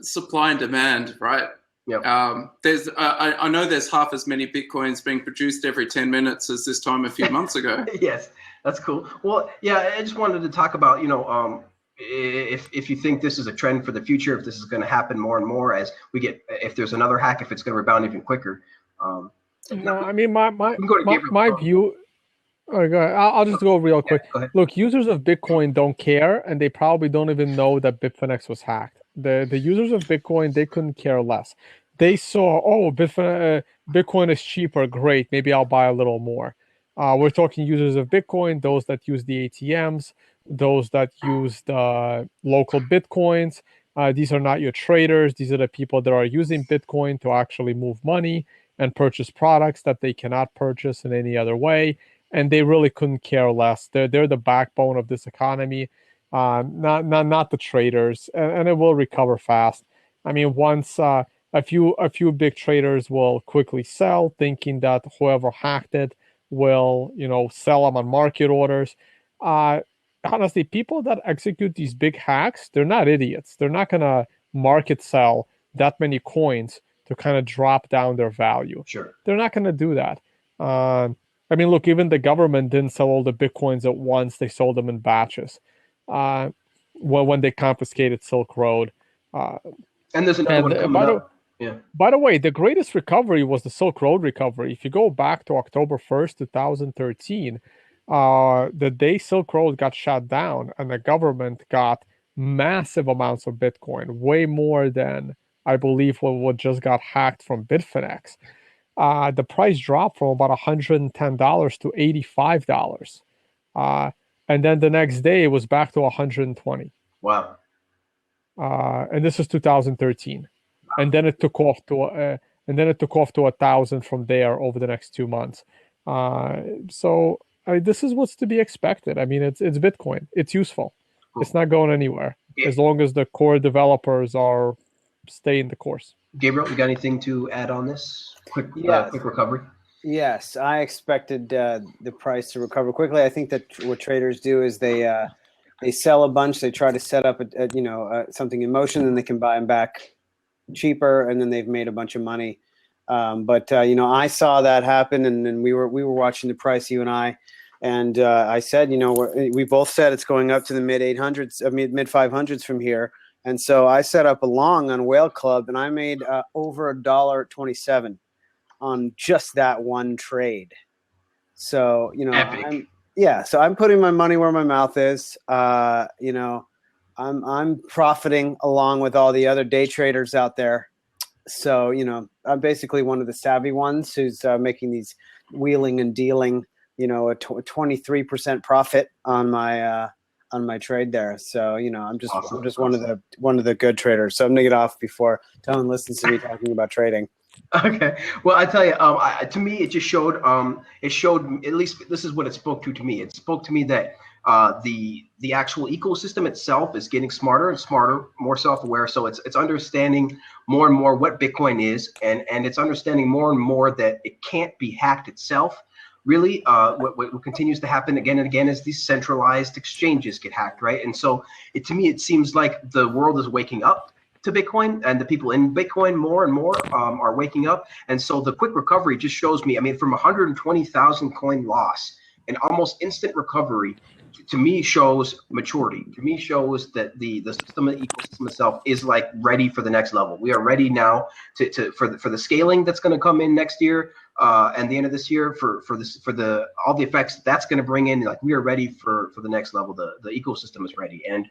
Supply and demand, right? Yep. I know there's half as many Bitcoins being produced every 10 minutes as this time a few months ago. Yes, that's cool. Well, yeah, I just wanted to talk about, if you think this is a trend for the future, if this is going to happen more and more as we get, if there's another hack, if it's going to rebound even quicker. No, I mean, my view. Oh, go ahead. I'll just go real quick. Go ahead. Look, users of Bitcoin don't care, and they probably don't even know that Bitfinex was hacked. The users of Bitcoin, they couldn't care less. They saw, Bitcoin is cheaper, great, maybe I'll buy a little more. We're talking users of Bitcoin, those that use the ATMs, those that use the local Bitcoins. These are not your traders. These are the people that are using Bitcoin to actually move money and purchase products that they cannot purchase in any other way. And they really couldn't care less. They're the backbone of this economy, not the traders, and it will recover fast. I mean, once a few big traders will quickly sell, thinking that whoever hacked it will sell them on market orders. Honestly, people that execute these big hacks, they're not idiots. They're not gonna market sell that many coins to kind of drop down their value. Sure, they're not gonna do that. I mean, look, even the government didn't sell all the Bitcoins at once. They sold them in batches when they confiscated Silk Road. And there's another one coming up. Yeah. By the way, the greatest recovery was the Silk Road recovery. If you go back to October 1st, 2013, the day Silk Road got shut down and the government got massive amounts of Bitcoin, way more than, I believe, what just got hacked from Bitfinex. The price dropped from about $110 to $85. And then the next day it was back to $120. Wow. And this is 2013. And then it took off to $1,000 from there over the next 2 months. So this is what's to be expected. I mean, it's Bitcoin. It's useful. Cool. It's not going anywhere as long as the core developers are staying the course. Gabriel, you got anything to add on this? Quick recovery. Yes, I expected the price to recover quickly. I think that what traders do is they sell a bunch. They try to set up something in motion, and they can buy them back cheaper, and then they've made a bunch of money. But I saw that happen, and then we were watching the price, you and I said, we both said it's going up to the mid 800s, mid 500s from here. And so I set up a long on Whale Club, and I made over $1.27 on just that one trade. So Epic. So I'm putting my money where my mouth is. I'm profiting along with all the other day traders out there. So I'm basically one of the savvy ones who's making these wheeling and dealing. A 23% profit on my my trade there. So I'm just Awesome. I'm just one of the good traders. So I'm gonna get off before Tone listens to me talking about trading. Okay. Well, I tell you, to me, it just showed. It showed, at least this is what it spoke to me. It spoke to me that the actual ecosystem itself is getting smarter and smarter, more self-aware. So it's understanding more and more what Bitcoin is, and it's understanding more and more that it can't be hacked itself. Really, what continues to happen again and again is these centralized exchanges get hacked, right? And so, to me, it seems like the world is waking up to Bitcoin, and the people in Bitcoin more and more are waking up. And so the quick recovery just shows me, I mean, from 120,000 coin loss, an almost instant recovery, to me shows maturity. To me shows that the system, the ecosystem itself is like ready for the next level. We are ready now for the scaling that's going to come in next year and the end of this year for all the effects that's going to bring in. Like, we are ready for the next level. The ecosystem is ready, and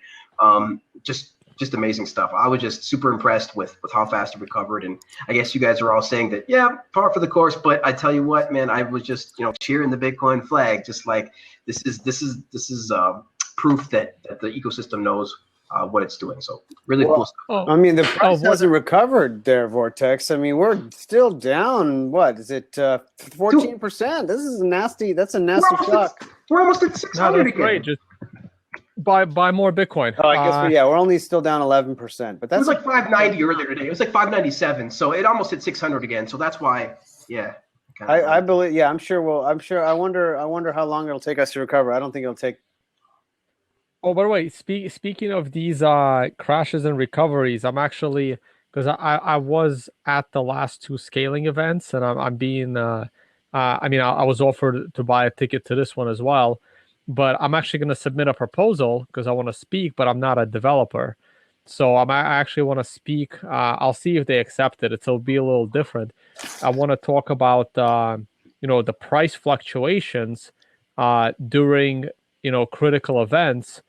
just amazing stuff. I was just super impressed with how fast it recovered. And I guess you guys are all saying that, yeah, par for the course. But I tell you what, man, I was just, cheering the Bitcoin flag, just like this is proof that the ecosystem knows what it's doing. So really cool stuff. I mean, the price hasn't recovered there, Vortex. I mean, we're still down. What is it? 14%. This is nasty. That's a nasty shock. We're almost at 600 again. Great. Just buy more Bitcoin. Oh, I guess we're only still down 11%. But that's it was like 590 earlier today. It was like 597. So it almost hit 600 again. So that's why, yeah. I believe. Yeah, I'm sure. I wonder how long it'll take us to recover. I don't think it'll take. Oh, by the way, speaking of these crashes and recoveries, I'm actually, because I was at the last two scaling events, and I'm being. I was offered to buy a ticket to this one as well. But I'm actually going to submit a proposal because I want to speak, but I'm not a developer. So I actually want to speak. I'll see if they accept it. It'll be a little different. I want to talk about, the price fluctuations during, critical events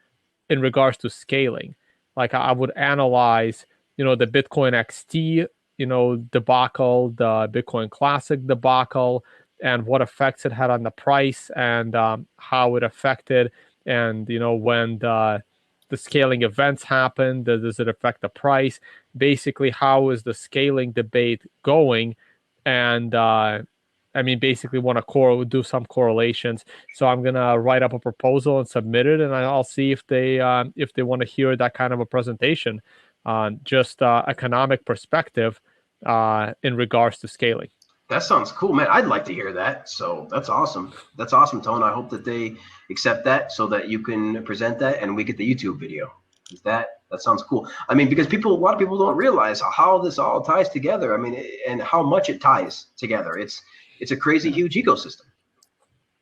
in regards to scaling. Like, I would analyze, the Bitcoin XT, debacle, the Bitcoin Classic debacle, and what effects it had on the price, and how it affected, and when the scaling events happen, does it affect the price? Basically, how is the scaling debate going? And basically want to do some correlations. So I'm gonna write up a proposal and submit it, and I'll see if they want to hear that kind of a presentation on just economic perspective in regards to scaling. That sounds cool, man. I'd like to hear that. So that's awesome. That's awesome, Tone. I hope that they accept that so that you can present that and we get the YouTube video. That sounds cool. I mean, because a lot of people don't realize how this all ties together. I mean, and how much it ties together. It's a crazy huge ecosystem.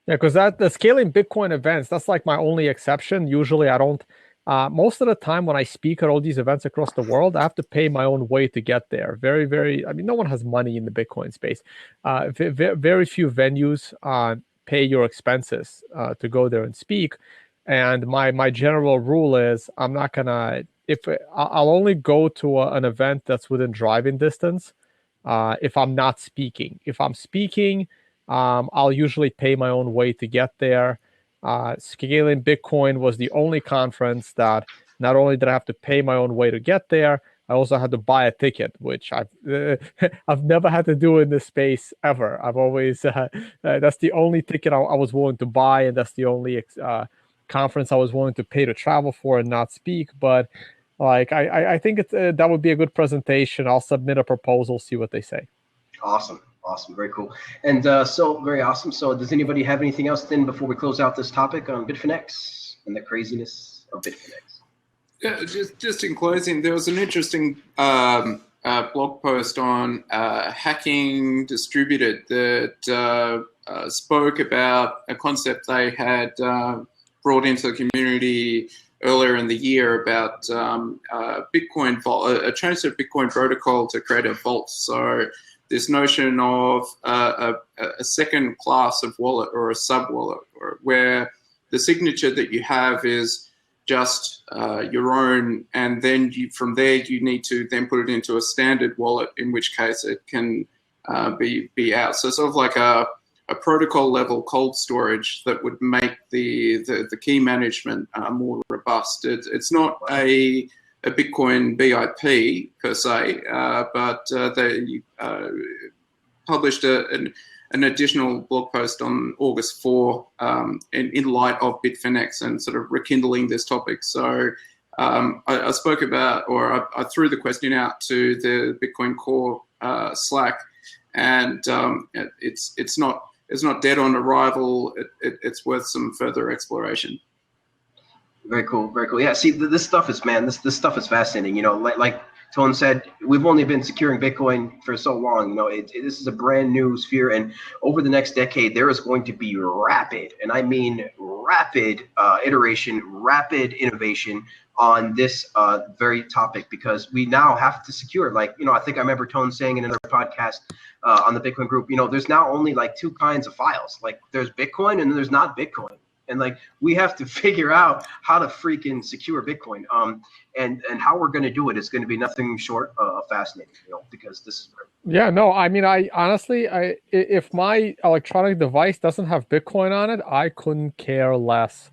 Yeah, because the scaling Bitcoin events, that's like my only exception. Usually I don't. Most of the time when I speak at all these events across the world, I have to pay my own way to get there. Very, very, no one has money in the Bitcoin space. Very few venues pay your expenses to go there and speak. And my general rule is I'm not gonna, I'll only go to an event that's within driving distance if I'm not speaking. If I'm speaking, I'll usually pay my own way to get there. Scaling Bitcoin was the only conference that not only did I have to pay my own way to get there, I also had to buy a ticket, which I've never had to do in this space ever. I've always that's the only ticket I was willing to buy, and that's the only conference I was willing to pay to travel for and not speak. But I think that would be a good presentation. I'll submit a proposal, see what they say. Awesome. Very cool. And so very awesome. So does anybody have anything else then before we close out this topic on Bitfinex and the craziness of Bitfinex? Yeah, just in closing, there was an interesting blog post on Hacking Distributed that spoke about a concept they had brought into the community earlier in the year about Bitcoin vault, a change to Bitcoin protocol to create a vault. So this notion of a second class of wallet or a sub wallet, where the signature that you have is just your own, and then from there you need to then put it into a standard wallet, in which case it can be out. So sort of like a a protocol level cold storage that would make the key management more robust. It's not a Bitcoin BIP per se, but they published an additional blog post on August 4 in light of Bitfinex and sort of rekindling this topic. So I spoke about, or I threw the question out to the Bitcoin Core Slack, and it's not dead on arrival. It's worth some further exploration. Very cool, very cool. Yeah, see, this stuff is, man, this stuff is fascinating. You know, like Tone said, we've only been securing Bitcoin for so long. You know, this is a brand new sphere, and over the next decade, there is going to be rapid, and I mean rapid iteration, rapid innovation on this very topic, because we now have to secure, like, you know, I think I remember Tone saying in another podcast on the Bitcoin group, you know, there's now only like two kinds of files. Like, there's Bitcoin and there's not Bitcoin. And like, we have to figure out how to freaking secure Bitcoin. And how we're going to do it is going to be nothing short of fascinating, you know, because this is. Yeah, no, I mean, I honestly, if my electronic device doesn't have Bitcoin on it, I couldn't care less.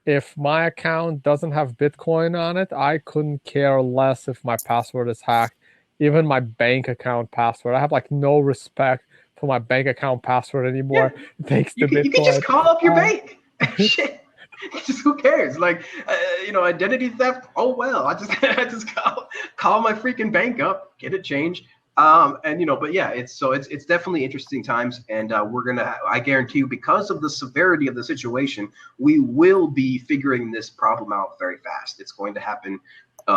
If my account doesn't have Bitcoin on it, I couldn't care less if my password is hacked. Even my bank account password, I have like no respect for my bank account password anymore. Yeah. Thanks to Bitcoin. You can just call up your bank. Shit, just who cares? Like, you know, identity theft. Oh well, I just call my freaking bank up, get it changed. And you know, but yeah, it's definitely interesting times, and I guarantee you, because of the severity of the situation, we will be figuring this problem out very fast. It's going to happen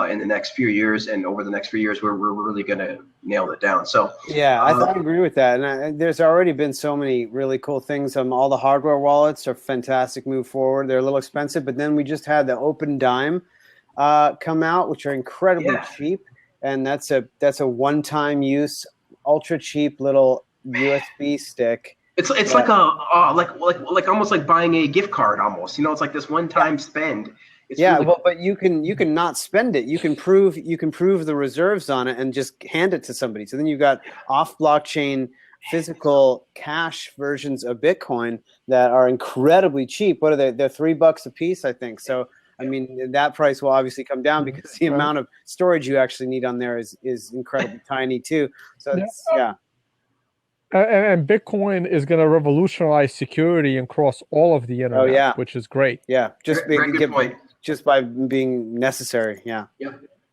in the next few years, and over the next few years, we're really going to nail it down. So yeah, I agree with that. And there's already been so many really cool things. All the hardware wallets are fantastic move forward. They're a little expensive, but then we just had the Open Dime come out, which are incredibly cheap. And that's a one-time use, ultra cheap little USB stick. It's like like almost like buying a gift card almost. You know, it's like this one-time spend. It's really well, but you can not spend it. You can prove the reserves on it and just hand it to somebody. So then you've got off-blockchain physical cash versions of Bitcoin that are incredibly cheap. What are they? They're $3 a piece, I think. So I mean, that price will obviously come down because the amount of storage you actually need on there is incredibly tiny too. So And Bitcoin is going to revolutionize security across all of the internet, which is great. Yeah, very good point. Just by being necessary. Yeah.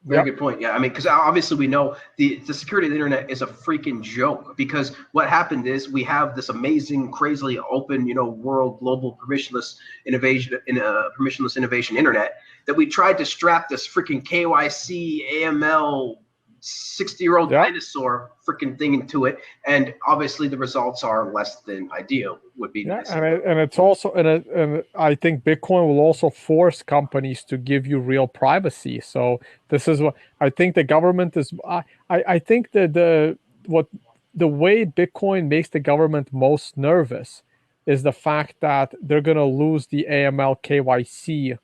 Very good point. Yeah, I mean, because obviously we know the security of the internet is a freaking joke, because what happened is we have this amazing, crazily open, you know, world, global, permissionless innovation internet that we tried to strap this freaking KYC, AML, 60-year-old dinosaur freaking thing into it, and obviously the results are less than ideal. Would be nice. And it's also and I think Bitcoin will also force companies to give you real privacy. So this is what I think the government is. I think that the way Bitcoin makes the government most nervous is the fact that they're going to lose the AML KYC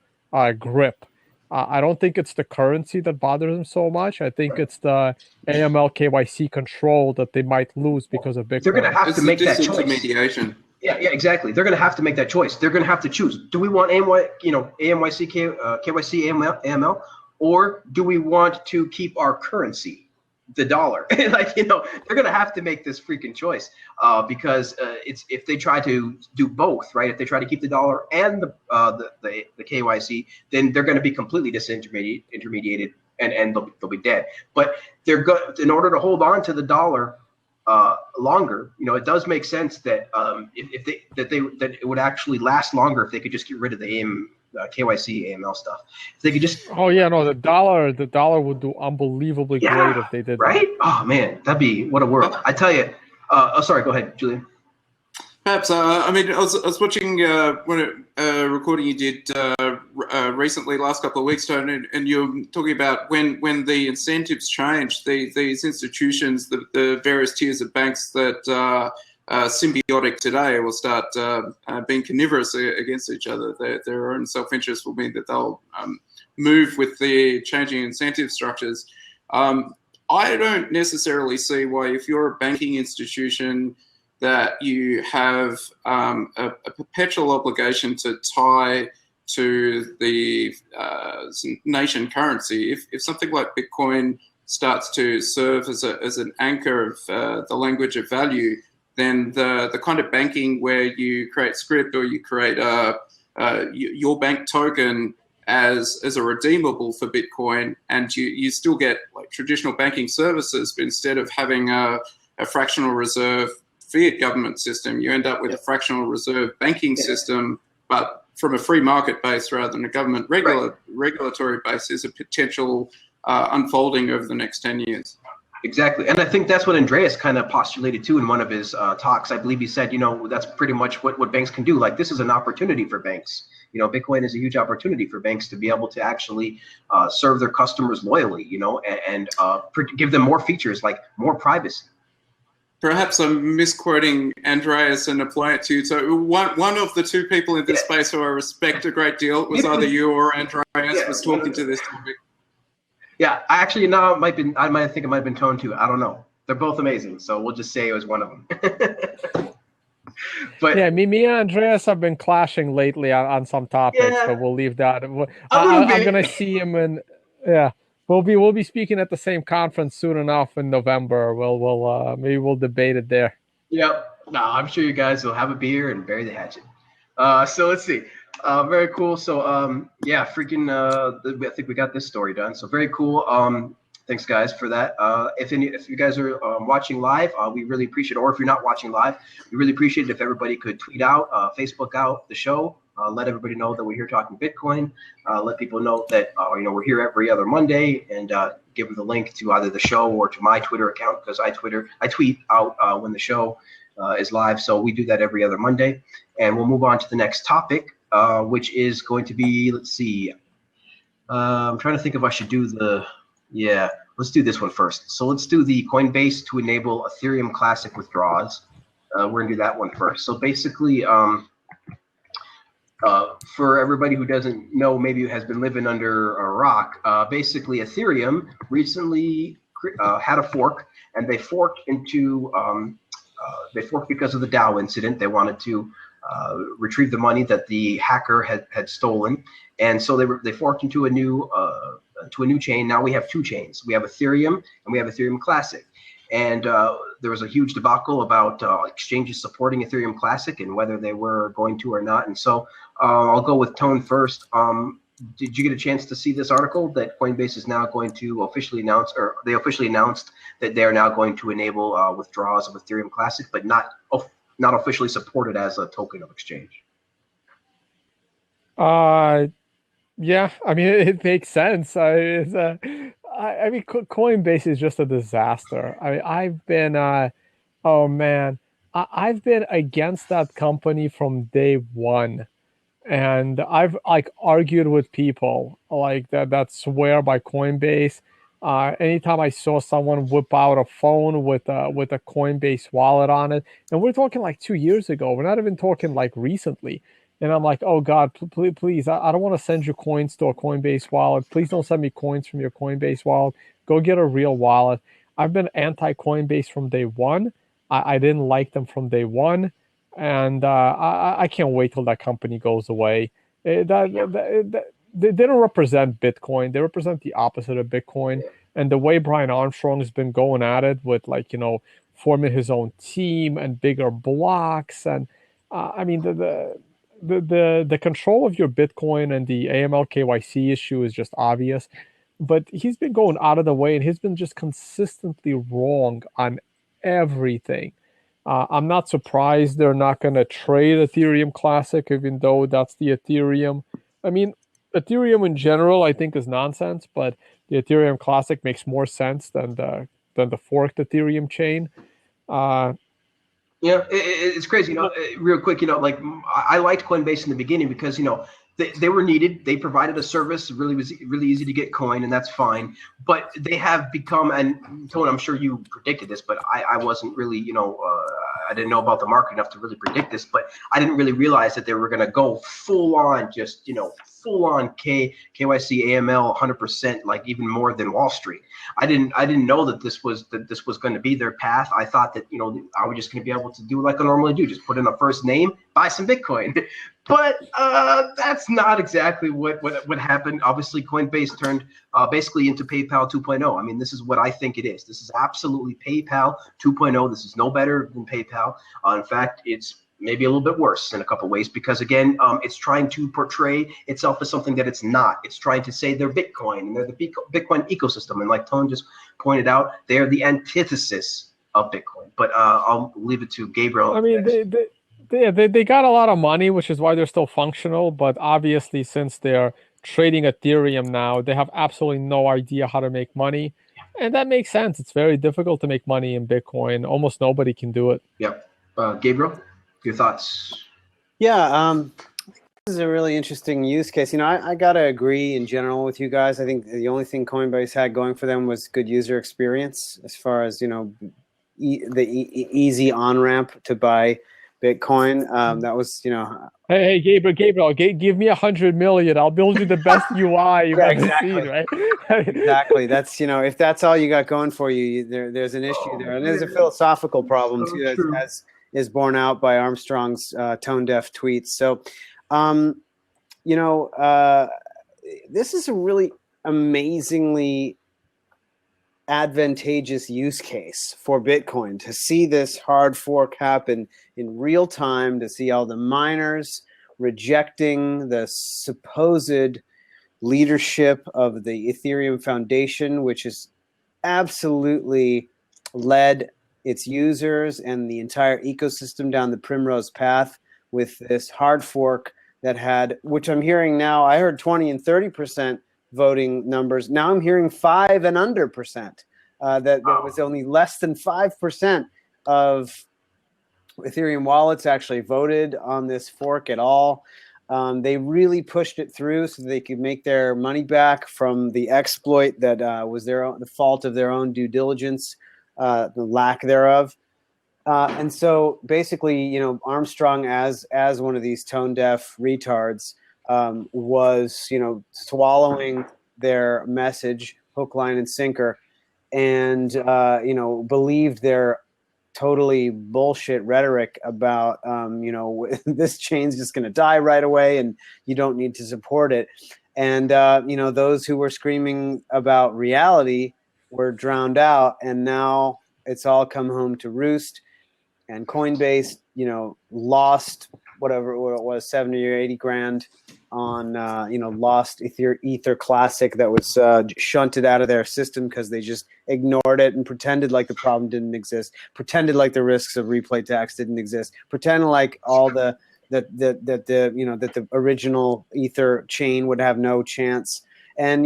grip. I don't think it's the currency that bothers them so much. I think it's the AML KYC control that they might lose because of Bitcoin. They're going to have to make that choice. Disintermediation. Yeah, exactly. They're going to have to make that choice. They're going to have to choose. Do we want KYC, AML, or do we want to keep our currency, the dollar? Like, you know, they're going to have to make this freaking choice because if they try to do both, right? If they try to keep the dollar and the KYC, then they're going to be completely disintermediated and they'll be dead. But in order to hold on to the dollar longer, you know, it does make sense that that it would actually last longer if they could just get rid of the KYC, AML stuff. If they could just the dollar would do unbelievably great if they did right? that. Oh man, that'd be what a world. I tell you. Sorry, go ahead, Julian. Perhaps I mean I was watching one recording you did recently, last couple of weeks, Tony, and you're talking about when the incentives change, these institutions, the various tiers of banks that are symbiotic today will start being carnivorous against each other. Their own self-interest will mean that they'll move with the changing incentive structures. I don't necessarily see why, if you're a banking institution, that you have a perpetual obligation to tie to the nation currency. If something like Bitcoin starts to serve as an anchor of the language of value, then the kind of banking where you create script or you create your bank token as a redeemable for Bitcoin, and you still get like traditional banking services, but instead of having a fractional reserve fiat government system, you end up with a fractional reserve banking system, but from a free market base rather than a government regulatory base, is a potential unfolding over the next 10 years. Exactly. And I think that's what Andreas kind of postulated too in one of his talks. I believe he said, that's pretty much what banks can do. Like, this is an opportunity for banks. Bitcoin is a huge opportunity for banks to be able to actually serve their customers loyally, and give them more features, like more privacy. Perhaps I'm misquoting Andreas and applying it to you. So one of the two people in this space who I respect a great deal was either you or Andreas was talking to this topic. Yeah, I actually now I might think it might have been Tone too. I don't know. They're both amazing, so we'll just say it was one of them. But yeah, me and Andreas have been clashing lately on some topics, but we'll leave that. I'm gonna see him in. Yeah, we'll be speaking at the same conference soon enough in November. Maybe we'll debate it there. Yep. No, I'm sure you guys will have a beer and bury the hatchet. So let's see. Very cool. So yeah, freaking I think we got this story done. So very cool. Thanks guys for that. If you guys are watching live, we really appreciate it. Or if you're not watching live, we really appreciate it if everybody could tweet out, Facebook out the show. Let everybody know that we're here talking Bitcoin. Let people know that we're here every other Monday, and give them the link to either the show or to my Twitter account, because I tweet out when the show is live. So we do that every other Monday, and we'll move on to the next topic, which is going to be, let's see. I'm trying to think if I should do let's do this one first. So let's do the Coinbase to enable Ethereum Classic withdrawals. We're gonna do that one first. So basically, for everybody who doesn't know, maybe has been living under a rock, basically Ethereum recently had a fork, and they forked because of the DAO incident. They wanted to retrieve the money that the hacker had stolen, and so they forked into a new chain. Now we have two chains. We have Ethereum and we have Ethereum Classic. And there was a huge debacle about exchanges supporting Ethereum Classic and whether they were going to or not. And so I'll go with Tone first. Did you get a chance to see this article that Coinbase is now going to officially announce, or they officially announced that they're now going to enable withdrawals of Ethereum Classic, but not officially supported as a token of exchange? Yeah, I mean, it makes sense. I mean, Coinbase is just a disaster. I mean, I've been, I've been against that company from day one, and I've argued with people that swear by Coinbase. Anytime I saw someone whip out a phone with a Coinbase wallet on it, and we're talking 2 years ago. We're not even talking recently. And I'm like, oh God, please, I don't want to send you coins to a Coinbase wallet. Please don't send me coins from your Coinbase wallet. Go get a real wallet. I've been anti-Coinbase from day one. I didn't like them from day one. And I can't wait till that company goes away. They don't represent Bitcoin. They represent the opposite of Bitcoin. And the way Brian Armstrong has been going at it with forming his own team and bigger blocks. And I mean, the control of your Bitcoin and the AML KYC issue is just obvious, but he's been going out of the way, and he's been just consistently wrong on everything. I'm not surprised they're not going to trade Ethereum Classic, even though that's the Ethereum. I mean, Ethereum in general, I think, is nonsense, but the Ethereum Classic makes more sense than the forked Ethereum chain. Yeah, it's crazy. Real quick, I liked Coinbase in the beginning because they were needed. They provided a service. Really was really easy to get coin, and that's fine. But they have become, and Tone, I'm sure you predicted this, but I wasn't really, I I didn't know about the market enough to really predict this, but I didn't really realize that they were going to go full on, just, full on KYC, AML, 100%, like even more than Wall Street. I didn't know that this was going to be their path. I thought that, I was just going to be able to do like I normally do, just put in a first name, buy some Bitcoin. But that's not exactly what happened. Obviously, Coinbase turned basically into PayPal 2.0. I mean, this is what I think it is. This is absolutely PayPal 2.0. This is no better than PayPal. In fact, it's maybe a little bit worse in a couple of ways, because again, it's trying to portray itself as something that it's not. It's trying to say they're Bitcoin and they're the Bitcoin ecosystem. And like Tone just pointed out, they are the antithesis of Bitcoin. But I'll leave it to Gabriel. I mean, they got a lot of money, which is why they're still functional. But obviously, since they're trading Ethereum now, they have absolutely no idea how to make money. And that makes sense. It's very difficult to make money in Bitcoin. Almost nobody can do it. Yep. Gabriel, your thoughts? Yeah, this is a really interesting use case. I got to agree in general with you guys. I think the only thing Coinbase had going for them was good user experience, as far as, the easy on-ramp to buy Bitcoin. That was, Hey, Gabriel, give me 100 million. I'll build you the best UI you've ever seen, right? Exactly. That's, if that's all you got going for you, there's an issue there. And there's a philosophical problem too, as is borne out by Armstrong's tone-deaf tweets. So, this is a really amazingly advantageous use case for Bitcoin, to see this hard fork happen in real time, to see all the miners rejecting the supposed leadership of the Ethereum Foundation, which has absolutely led its users and the entire ecosystem down the primrose path with this hard fork that had, which I'm hearing now, I heard 20 and 30% voting numbers. Now I'm hearing 5 and under percent. That was only less than 5% of Ethereum wallets actually voted on this fork at all. They really pushed it through so they could make their money back from the exploit that was the fault of their own due diligence, the lack thereof. And so basically, Armstrong, as one of these tone deaf retards, was, swallowing their message hook, line, and sinker, and believed their totally bullshit rhetoric about this chain's just going to die right away and you don't need to support it. And those who were screaming about reality were drowned out, and now it's all come home to roost. And Coinbase, lost whatever it was, 70 or 80 grand on, lost Ether Classic that was shunted out of their system because they just ignored it and pretended like the problem didn't exist, pretended like the risks of replay tax didn't exist, pretended like all that the original Ether chain would have no chance. And,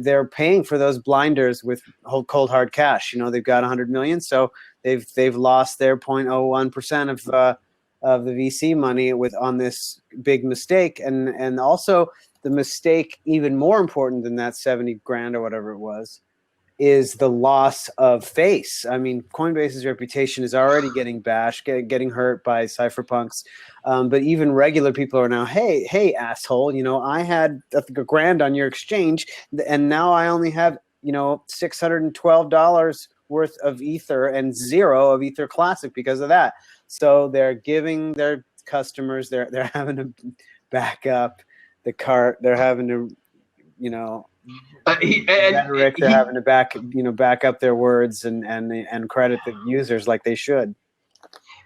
they're paying for those blinders with cold hard cash. They've got 100 million. So they've lost their 0.01% of the VC money on this big mistake. And also the mistake, even more important than that 70 grand or whatever it was, is the loss of face. I mean, Coinbase's reputation is already getting bashed, getting hurt by cypherpunks. But even regular people are now, hey, asshole, I had a grand on your exchange, and now I only have, $612 worth of Ether and 0 of Ether Classic because of that. So they're giving their customers, they're having to back up the cart. They're having to, rhetoric. They're having to back up their words and credit the users like they should.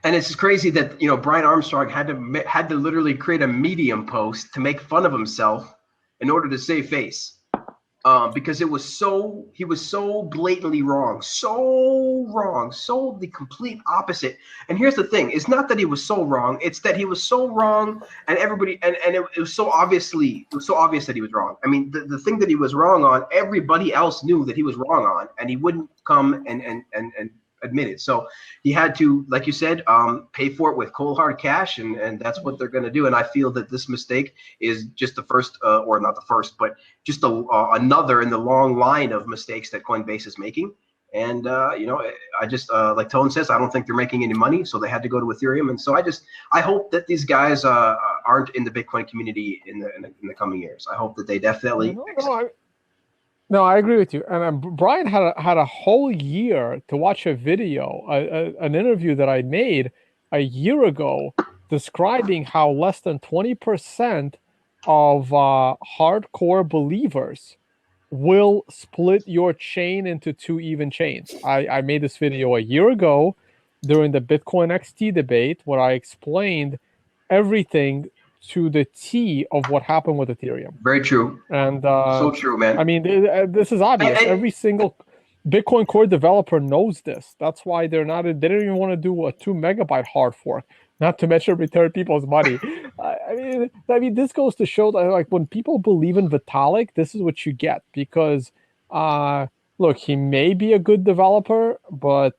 And it's crazy that Brian Armstrong had to literally create a Medium post to make fun of himself in order to save face, because he was so blatantly wrong, so the complete opposite. And here's the thing: it's not that he was so wrong; it's that he was so wrong, and everybody and it was so obvious that he was wrong. I mean, the thing that he was wrong on, everybody else knew that he was wrong on, and he wouldn't come and admit it. So he had to, like you said, pay for it with cold hard cash, and that's what they're going to do. And I feel that this mistake is just the first, or not the first, but just another in the long line of mistakes that Coinbase is making. And I just like Tone says, I don't think they're making any money, so they had to go to Ethereum. And so I hope that these guys aren't in the Bitcoin community in the coming years. I hope that they definitely. No, I agree with you. And Brian had a whole year to watch a video, an interview that I made a year ago, describing how less than 20% of hardcore believers will split your chain into 2 even chains. I made this video a year ago during the Bitcoin XT debate where I explained everything to the T of what happened with Ethereum. Very true. And so true, man. I mean, this is obvious. Every single Bitcoin Core developer knows this. That's why they don't even want to do a 2 megabyte hard fork, not to mention return people's money. I mean, this goes to show that like when people believe in Vitalik, this is what you get. Because look, he may be a good developer, but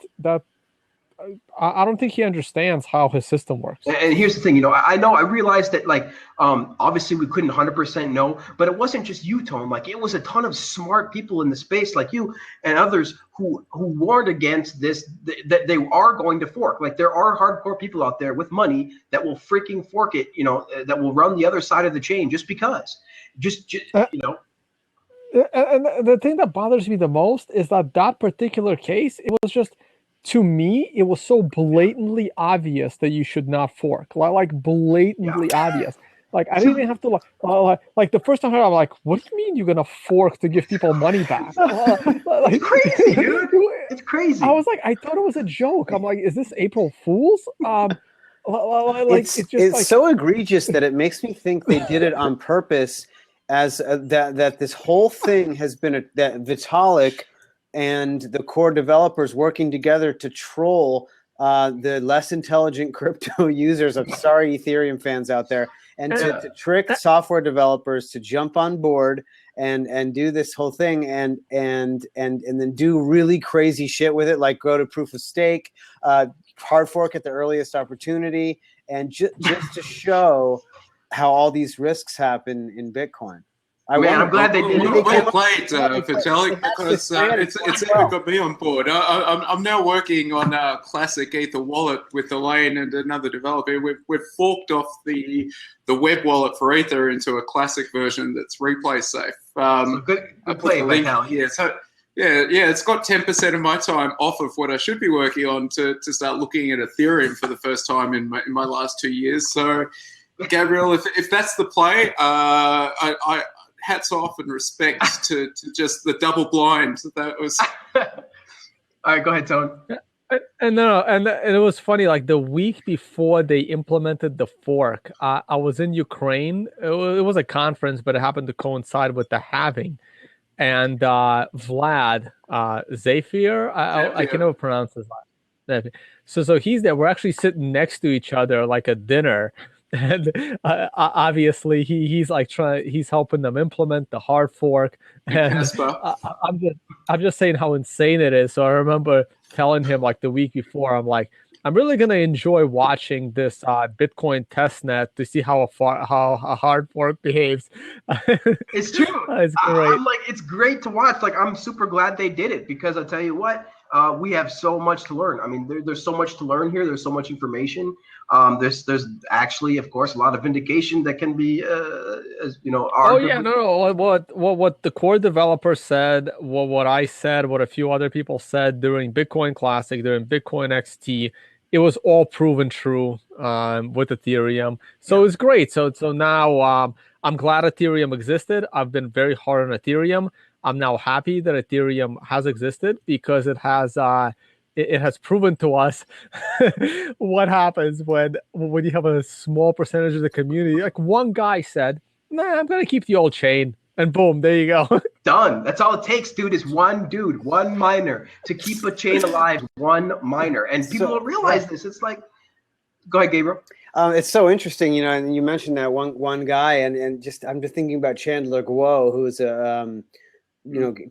I don't think he understands how his system works. And here's the thing, I realized that like, obviously we couldn't 100% know, but it wasn't just you, Tone. Like it was a ton of smart people in the space like you and others who warned against this, that they are going to fork. Like there are hardcore people out there with money that will freaking fork it, that will run the other side of the chain just because, And the thing that bothers me the most is that particular case, it was just, to me, it was so blatantly obvious that you should not fork, like blatantly obvious. Like I didn't even have to like the first time I heard, I'm like, what do you mean you're gonna fork to give people money back? It's crazy, dude. It's crazy. I was like, I thought it was a joke. I'm like, is this April Fool's? It's so egregious that it makes me think they did it on purpose, as that this whole thing has been that Vitalik and the core developers working together to troll the less intelligent crypto users. I'm sorry, Ethereum fans out there, and to trick software developers to jump on board and do this whole thing and then do really crazy shit with it, like go to proof of stake, hard fork at the earliest opportunity, and just to show how all these risks happen in Bitcoin. I'm glad they did. Well played, Vitalik, because it's even got me on board. I'm now working on a classic Ether wallet with Elaine and another developer. We've forked off the web wallet for Ether into a classic version that's replay safe. Good play, Vitalik. Yeah, it's got 10% of my time off of what I should be working on to start looking at Ethereum for the first time in my last 2 years. So, Gabriel, if that's the play, I hats off and respect to just the double blind. That was. All right, go ahead, Tone. And it was funny. Like the week before they implemented the fork, I was in Ukraine. It was a conference, but it happened to coincide with the halving. And Vlad Zafir, I can never pronounce his last name. So he's there. We're actually sitting next to each other like a dinner. And obviously he's like he's helping them implement the hard fork, and I'm just saying how insane it is. So I remember telling him like the week before, I'm like, I'm really gonna enjoy watching this Bitcoin testnet to see how a hard fork behaves. It's true. It's great. I'm like, it's great to watch. Like I'm super glad they did it, because I'll tell you what, we have so much to learn. I mean, there's so much to learn here. There's so much information. There's actually, of course, a lot of vindication that can be, What the core developer said, what I said, what a few other people said during Bitcoin Classic, during Bitcoin XT, it was all proven true with Ethereum. So it's great. So now I'm glad Ethereum existed. I've been very hard on Ethereum. I'm now happy that Ethereum has existed, because it has proven to us what happens when you have a small percentage of the community. Like one guy said, "Nah, I'm gonna keep the old chain," and boom, there you go. Done. That's all it takes, dude. Is one dude, one miner to keep a chain alive. One miner, and people don't realize this. It's like, go ahead, Gabriel. It's so interesting, and you mentioned that one guy, and just I'm just thinking about Chandler Guo, who's a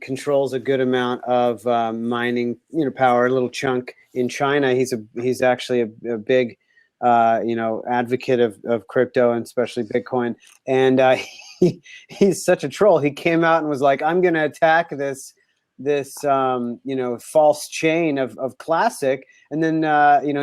controls a good amount of mining, power, a little chunk in China. He's actually a big, advocate of crypto, and especially Bitcoin. And he's such a troll. He came out and was like, "I'm going to attack this false chain of Classic, and then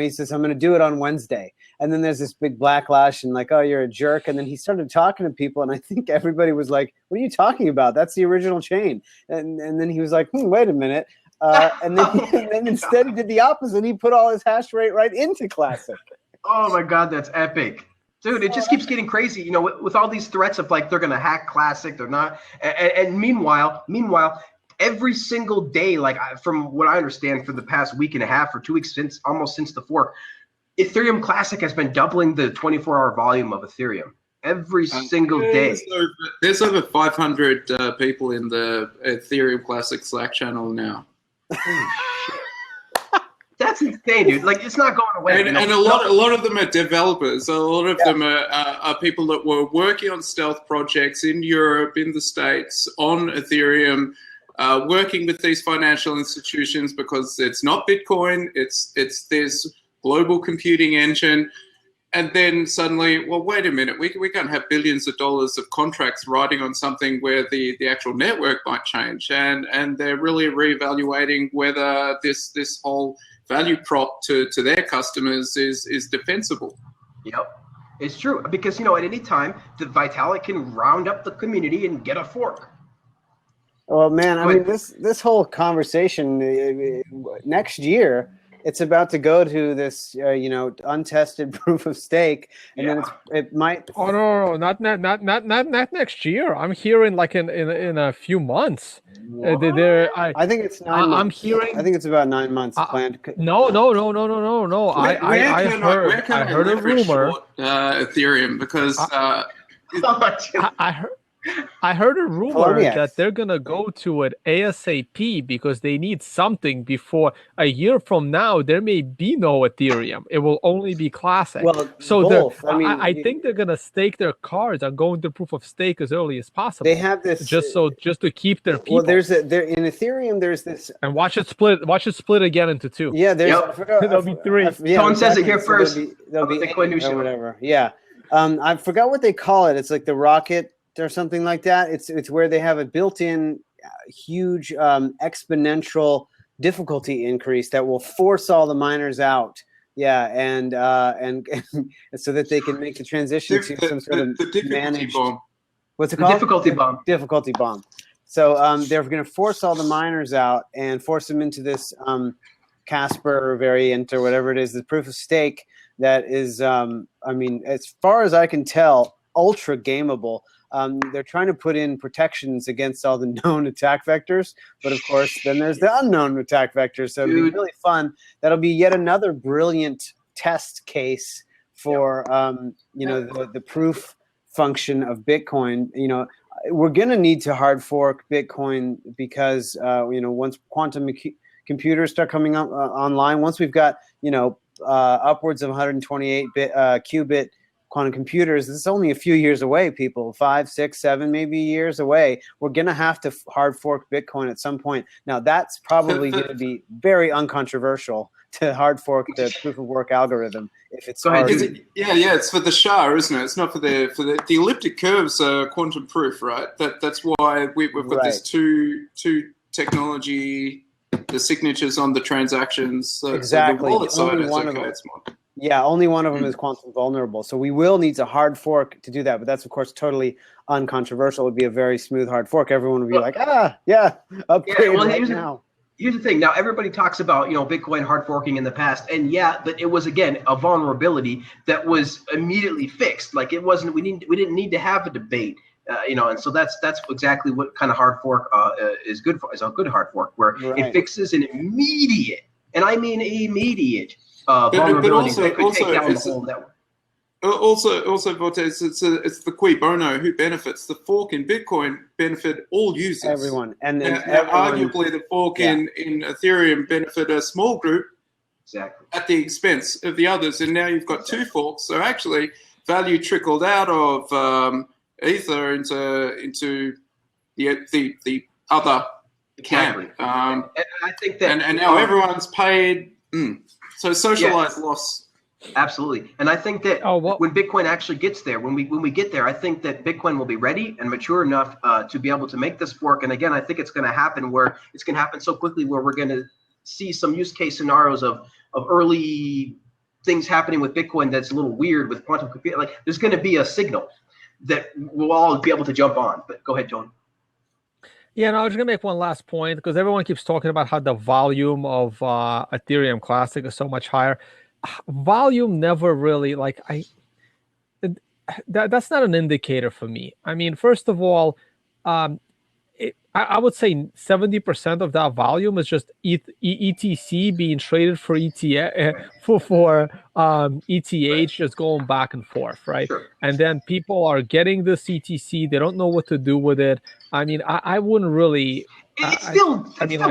he says, I'm going to do it on Wednesday. And then there's this big backlash and like, oh, you're a jerk. And then he started talking to people, and I think everybody was like, what are you talking about? That's the original chain. And then he was like, wait a minute. And then instead he did the opposite. He put all his hash rate right into Classic. Oh my God, that's epic. Dude, it just keeps getting crazy, with all these threats of like they're going to hack Classic, they're not. And meanwhile, every single day, like from what I understand for the past week and a half or 2 weeks since the fork, Ethereum Classic has been doubling the 24-hour volume of Ethereum every single day. There's over 500 people in the Ethereum Classic Slack channel now. That's insane, dude. Like, it's not going away. And a lot of them are developers. A lot of them are people that were working on stealth projects in Europe, in the States, on Ethereum, working with these financial institutions because it's not Bitcoin. It's this global computing engine. And then suddenly, well, wait a minute, we can't have billions of dollars of contracts riding on something where the actual network might change. And they're really reevaluating whether this whole value prop to their customers is defensible. Yep, it's true. Because, at any time, the Vitalik can round up the community and get a fork. Well, man, I mean, this whole conversation next year, it's about to go to this, untested proof of stake, and then it might. Oh no, not next year. I'm hearing like in a few months. I think it's 9 months. I'm hearing. I think it's about 9 months planned. No. I heard a rumor. Ethereum because. I heard a rumor that they're gonna go to it ASAP because they need something before a year from now. There may be no Ethereum; it will only be Classic. Well, so both. I think they're gonna stake their cards on going to proof of stake as early as possible. They have this just to keep their people. Well, in Ethereum. There's this, and watch it split again into two. Yeah, there'll be three. Someone says it here first. There'll be Bitcoin News or whatever. Yeah, I forgot what they call it. It's like the rocket or something like that. It's where they have a built-in huge exponential difficulty increase that will force all the miners out. Yeah, and so that they can make the transition to some sort of managed bomb. What's it called? Difficulty bomb. Difficulty bomb. So they're going to force all the miners out and force them into this Casper variant or whatever it is, the proof of stake that is, as far as I can tell, ultra gameable. They're trying to put in protections against all the known attack vectors, but of course, then there's the unknown attack vectors. So it'll be really fun. That'll be yet another brilliant test case for the proof function of Bitcoin. We're going to need to hard fork Bitcoin because once quantum computers start coming up online, once we've got upwards of 128 qubit quantum computers, this is only a few years away, people. 5, 6, 7, maybe years away. We're going to have to hard fork Bitcoin at some point. Now, that's probably going to be very uncontroversial to hard fork the proof of work algorithm. If it's it's for the SHA, isn't it? It's not for the elliptic curves are quantum proof, right? That's why we've got this two technology, the signatures on the transactions. Exactly. So the wallet side is okay. It's more. Yeah, only one of them is quantum vulnerable. So we will need to hard fork to do that. But that's, of course, totally uncontroversial. It would be a very smooth hard fork. Everyone would be upgrade now. Here's the thing. Now, everybody talks about, Bitcoin hard forking in the past. And but it was, again, a vulnerability that was immediately fixed. Like, it wasn't, we didn't need to have a debate. And so that's exactly what kind of hard fork is good for, is a good hard fork, where it fixes an immediate, and I mean immediate, vulnerabilities that could take down the whole network. Also, Vortex, it's the cui bono who benefits. The fork in Bitcoin benefit all users. Everyone. And then arguably the fork in Ethereum benefit a small group at the expense of the others. And now you've got two forks. So actually value trickled out of Ether into the other camp. And I think that and now everyone's paid. So socialized loss. Absolutely. And I think that when Bitcoin actually gets there, when we get there, I think that Bitcoin will be ready and mature enough to be able to make this work. And again, I think it's going to happen where it's going to happen so quickly where we're going to see some use case scenarios of early things happening with Bitcoin that's a little weird with quantum computing. Like there's going to be a signal that we'll all be able to jump on. But go ahead, John. Yeah, no, I was going to make one last point because everyone keeps talking about how the volume of Ethereum Classic is so much higher. Volume never really that's not an indicator for me. I mean, first of all, I would say 70% of that volume is just ETC being traded for ETH, just going back and forth, right? Sure. And then people are getting this ETC, they don't know what to do with it. I mean, I wouldn't really. It's still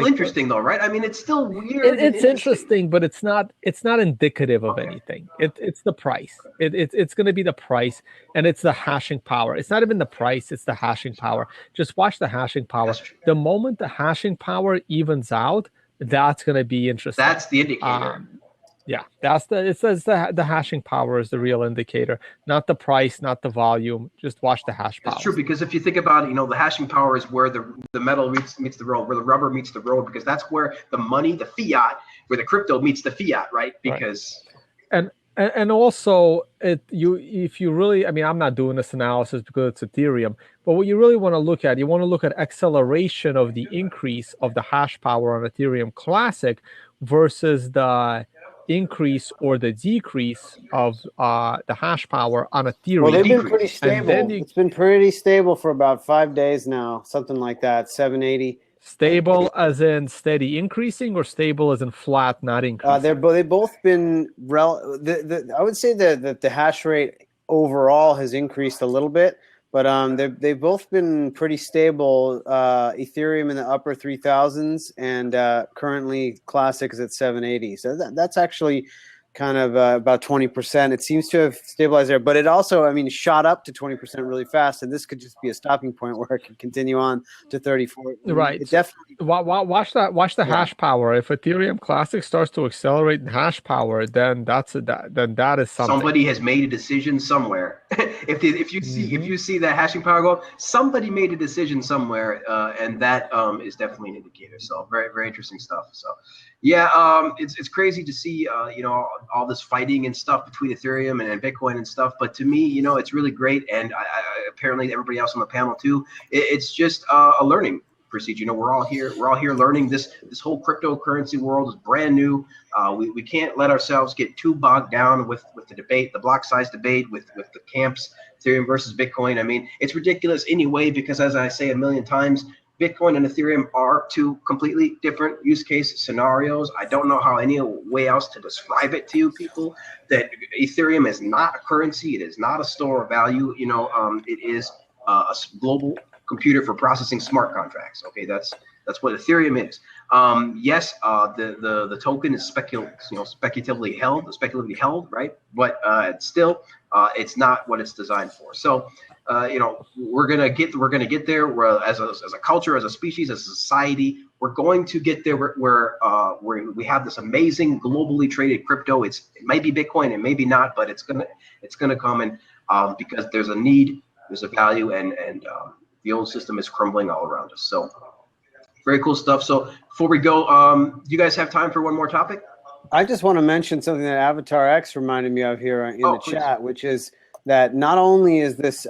interesting though, right? I mean, it's still weird. It's interesting, but it's not indicative of anything. It's the price. It's going to be the price, and it's the hashing power. It's not even the price; it's the hashing power. Just watch the hashing power. The moment the hashing power evens out, that's going to be interesting. That's the indicator. Yeah, it says the hashing power is the real indicator, not the price, not the volume. Just watch the hash power. It's true, because if you think about it, the hashing power is where the metal meets the road, where the rubber meets the road, because that's where the money, the fiat, where the crypto meets the fiat, right? Because and also if you really, I mean, I'm not doing this analysis because it's Ethereum, but what you really want to look at, acceleration of the increase of the hash power on Ethereum Classic versus the increase or the decrease of the hash power on Ethereum. Well, they've been pretty stable. It's been pretty stable for about 5 days now, something like that, 780. Stable as in steady increasing, or stable as in flat not increasing? They've both been I would say that the hash rate overall has increased a little bit, but they've both been pretty stable. Ethereum in the upper 3000s, and currently Classic is at 780. So that's actually kind of about 20%. It seems to have stabilized there, but it also, I mean, shot up to 20% really fast, and this could just be a stopping point where it could continue on to 34. Right. It definitely. Watch the hash power. If Ethereum Classic starts to accelerate in hash power, then that is something. Somebody has made a decision somewhere. if you see that hashing power go up, somebody made a decision somewhere, and that is definitely an indicator. So very, very interesting stuff. So yeah, it's crazy to see all this fighting and stuff between Ethereum and Bitcoin and stuff. But to me, it's really great, and I apparently everybody else on the panel too. It's just a learning procedure. We're all here learning. This whole cryptocurrency world is brand new. We can't let ourselves get too bogged down with the debate, the block size debate with the camps, Ethereum versus Bitcoin. I mean, it's ridiculous anyway, because as I say a million times, Bitcoin and Ethereum are two completely different use case scenarios. I don't know how any way else to describe it to you people, that Ethereum is not a currency. It is not a store of value. It is a global computer for processing smart contracts. Okay, that's what Ethereum is. Yes, the token is speculatively held, right? But it's still it's not what it's designed for. So we're gonna get there. Where as a culture, as a species, as a society, we're going to get there where we have this amazing globally traded crypto. It might be Bitcoin, it may be not, but it's gonna come, and because there's a need, there's a value, and the old system is crumbling all around us. So very cool stuff. So before we go, do you guys have time for one more topic? I just want to mention something that Avatar X reminded me of here in the chat, which is that not only is this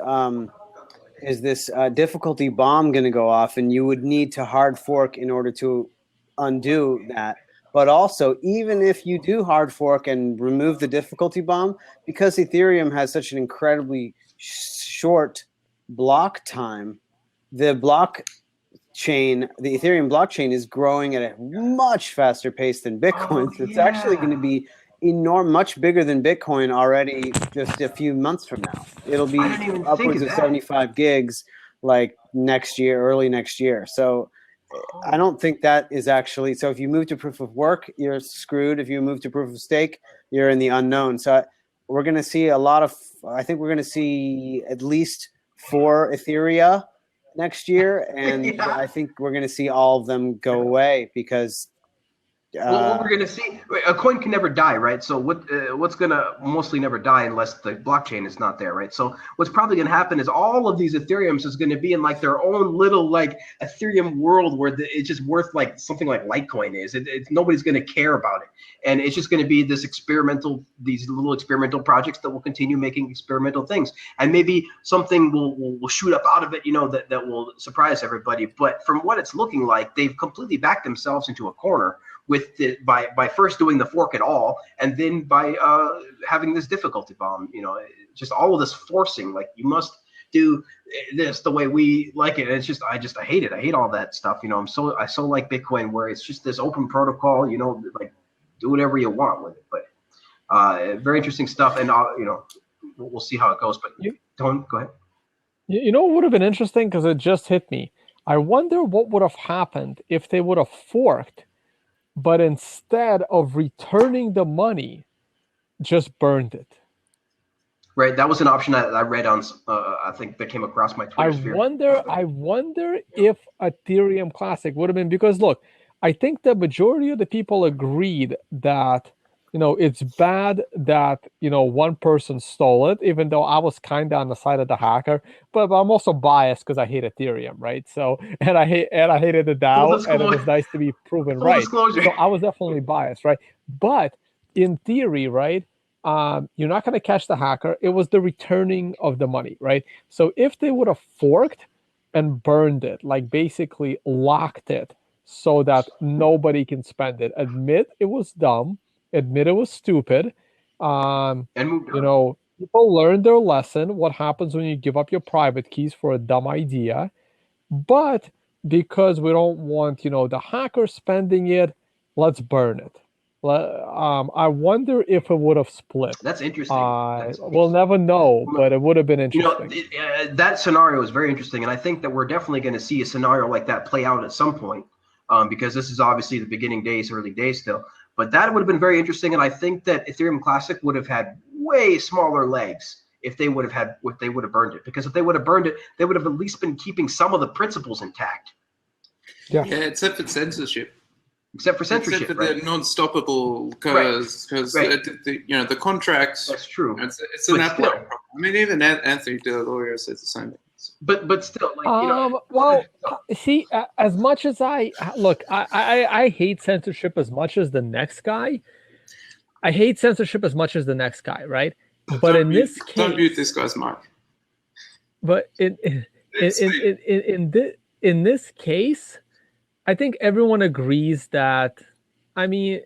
difficulty bomb going to go off, and you would need to hard fork in order to undo that, but also even if you do hard fork and remove the difficulty bomb, because Ethereum has such an incredibly short block time, the Ethereum blockchain is growing at a much faster pace than Bitcoin. So it's actually going to be much bigger than Bitcoin already just a few months from now. It'll be upwards of 75 gigs like early next year. So I don't think that is actually, so if you move to proof of work, you're screwed. If you move to proof of stake, you're in the unknown. So we're going to see I think we're going to see at least 4 Ethereum next year, and I think we're going to see all of them go away, because Well, what we're going to see, a coin can never die, right? So what's going to mostly never die unless the blockchain is not there, right? So what's probably going to happen is all of these Ethereums is going to be in like their own little like Ethereum world where it's just worth like something like Litecoin is. Nobody's going to care about it, and it's just going to be these little experimental projects that will continue making experimental things, and maybe something will shoot up out of it, that will surprise everybody. But from what it's looking like, they've completely backed themselves into a corner with by first doing the fork at all, and then by having this difficulty bomb, just all of this forcing, like you must do this the way we like it. And it's just I hate it. I hate all that stuff. I so like Bitcoin where it's just this open protocol. Like do whatever you want with it. But very interesting stuff, and we'll see how it goes. But Tone, go ahead. What would have been interesting, because it just hit me. I wonder what would have happened if they would have forked, but instead of returning the money, just burned it. Right, that was an option I read on. I think that came across my Twitter sphere. I wonder if Ethereum Classic would have been, because look, I think the majority of the people agreed that it's bad that one person stole it, even though I was kind of on the side of the hacker. But I'm also biased because I hate Ethereum, right? So and I hated the DAO, and it was nice to be proven right. Disclosure. So I was definitely biased, right? But in theory, right, you're not going to catch the hacker. It was the returning of the money, right? So if they would have forked and burned it, like basically locked it so that nobody can spend it, admit it was dumb. Admit it was stupid. And people learned their lesson. What happens when you give up your private keys for a dumb idea? But because we don't want, the hacker spending it, let's burn it. I wonder if it would have split. That's interesting. We'll never know, but it would have been interesting. That scenario is very interesting, and I think that we're definitely going to see a scenario like that play out at some point, because this is obviously the beginning days, early days still. But that would have been very interesting, and I think that Ethereum Classic would have had way smaller legs if they would have burned it. Because if they would have burned it, they would have at least been keeping some of the principles intact. Yeah, except for censorship. Except for censorship, except for the non-stoppable, because the contracts. That's true. It's an Apple problem. I mean, even Anthony DeLauria says the same thing. But still, well, see, as much as I hate censorship as much as the next guy. I hate censorship as much as the next guy, right? But in this case, don't mute this guy's mic. But in this case, I think everyone agrees that, I mean,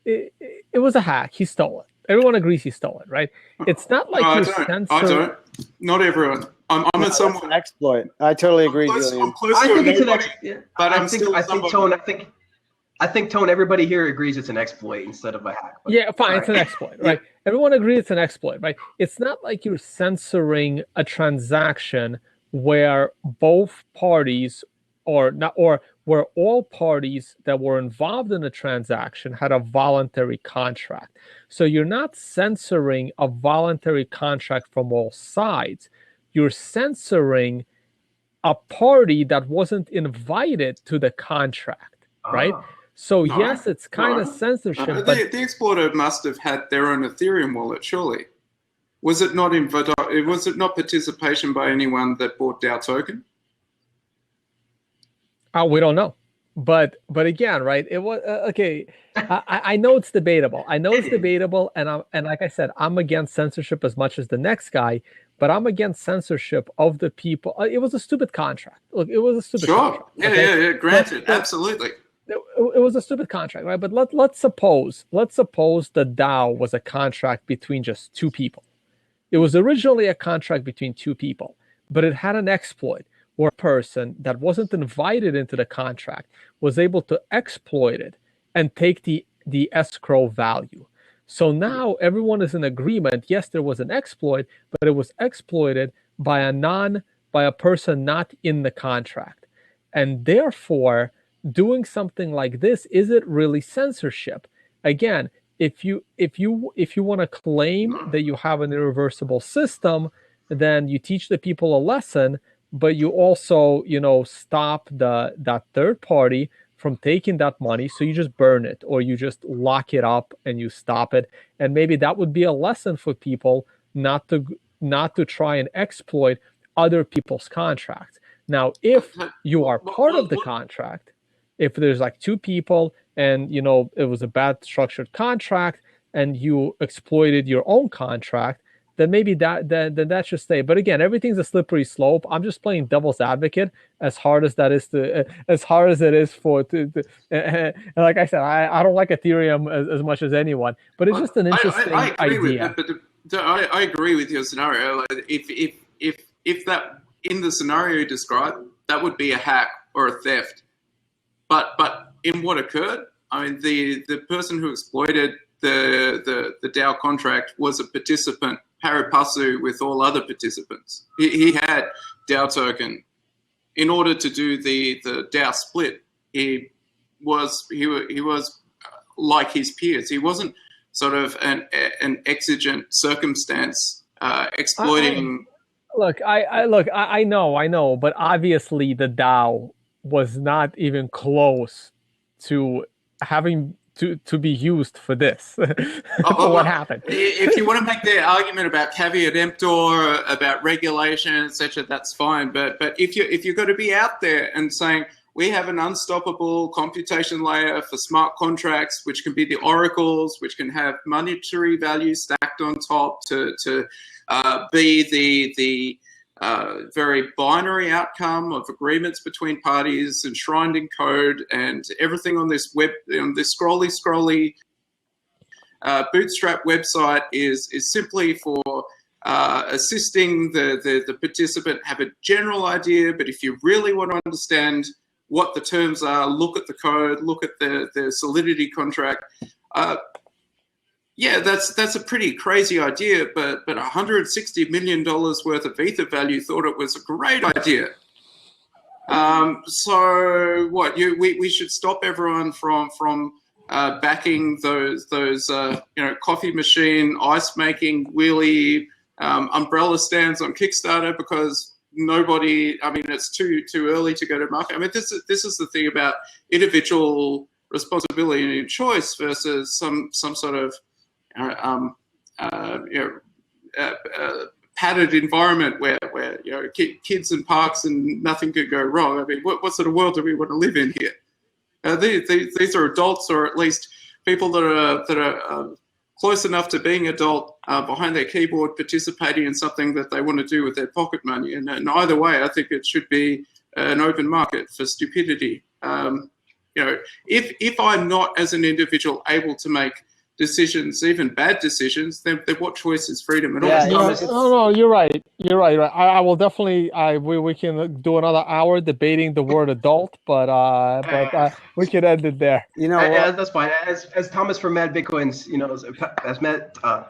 it was a hack. He stole it. Everyone agrees he stole it, right? It's not like I don't. Not everyone. I'm an exploit. I totally agree, Julian. I think it's an exploit. But I think Tone. Everybody here agrees it's an exploit instead of a hack. Yeah, fine. It's an exploit, right? Everyone agrees it's an exploit, right? It's not like you're censoring a transaction where both parties, or where all parties that were involved in the transaction had a voluntary contract. So you're not censoring a voluntary contract from all sides. You're censoring a party that wasn't invited to the contract, right? So yes, it's kind of censorship. But the exploiter must have had their own Ethereum wallet, surely. Was it not participation by anyone that bought DAO token? We don't know. But again, right? It was okay. I know it's debatable. And like I said, I'm against censorship as much as the next guy. But I'm against censorship of the people. It was a stupid contract. Look, it was a stupid contract. Yeah, granted, absolutely. It was a stupid contract, right? But let's suppose the DAO was a contract between just two people. It was originally a contract between two people, but it had an exploit where a person that wasn't invited into the contract was able to exploit it and take the escrow value. So now everyone is in agreement. Yes, there was an exploit, but it was exploited by a person not in the contract. And therefore, doing something like this, is it really censorship? Again, if you want to claim that you have an irreversible system, then you teach the people a lesson, but you also, stop that third party from taking that money, so you just burn it or you just lock it up and you stop it. And maybe that would be a lesson for people not to try and exploit other people's contracts. Now, if you are part of the contract, if there's like two people and it was a bad structured contract and you exploited your own contract, then maybe that should stay. But again, everything's a slippery slope. I'm just playing devil's advocate, as hard as it is and like I said, I don't like Ethereum as much as anyone, but it's just an interesting idea. I agree with your scenario. Like, if that in the scenario you described, that would be a hack or a theft. But in what occurred, I mean, the person who exploited the DAO contract was a participant pari passu with all other participants. He had DAO token. In order to do the DAO split, he was like his peers. He wasn't sort of an exigent circumstance exploiting. I know, but obviously the DAO was not even close to having to be used for this. What happened? If you want to make the argument about caveat emptor, about regulation, etc., that's fine. But if you're going to be out there and saying we have an unstoppable computation layer for smart contracts, which can be the oracles, which can have monetary value stacked on top to be the very binary outcome of agreements between parties enshrined in code, and everything on this scrolly bootstrap website is simply for assisting the participant have a general idea. But if you really want to understand what the terms are, look at the code, look at the Solidity contract. Yeah, that's a pretty crazy idea, but $160 million worth of Ether value thought it was a great idea. So what? We should stop everyone from backing those coffee machine ice making wheelie umbrella stands on Kickstarter because nobody. I mean, it's too early to go to market. I mean, this is the thing about individual responsibility and choice versus some sort of padded environment where kids and parks and nothing could go wrong. I mean, what sort of world do we want to live in here? These are adults, or at least people that are close enough to being adult behind their keyboard, participating in something that they want to do with their pocket money. And either way, I think it should be an open market for stupidity. If I'm not as an individual able to make decisions, even bad decisions, then what choice is freedom at all? No, you're right. I will definitely. We can do another hour debating the word adult, but we can end it there. That's fine. As Thomas from Mad Bitcoins, as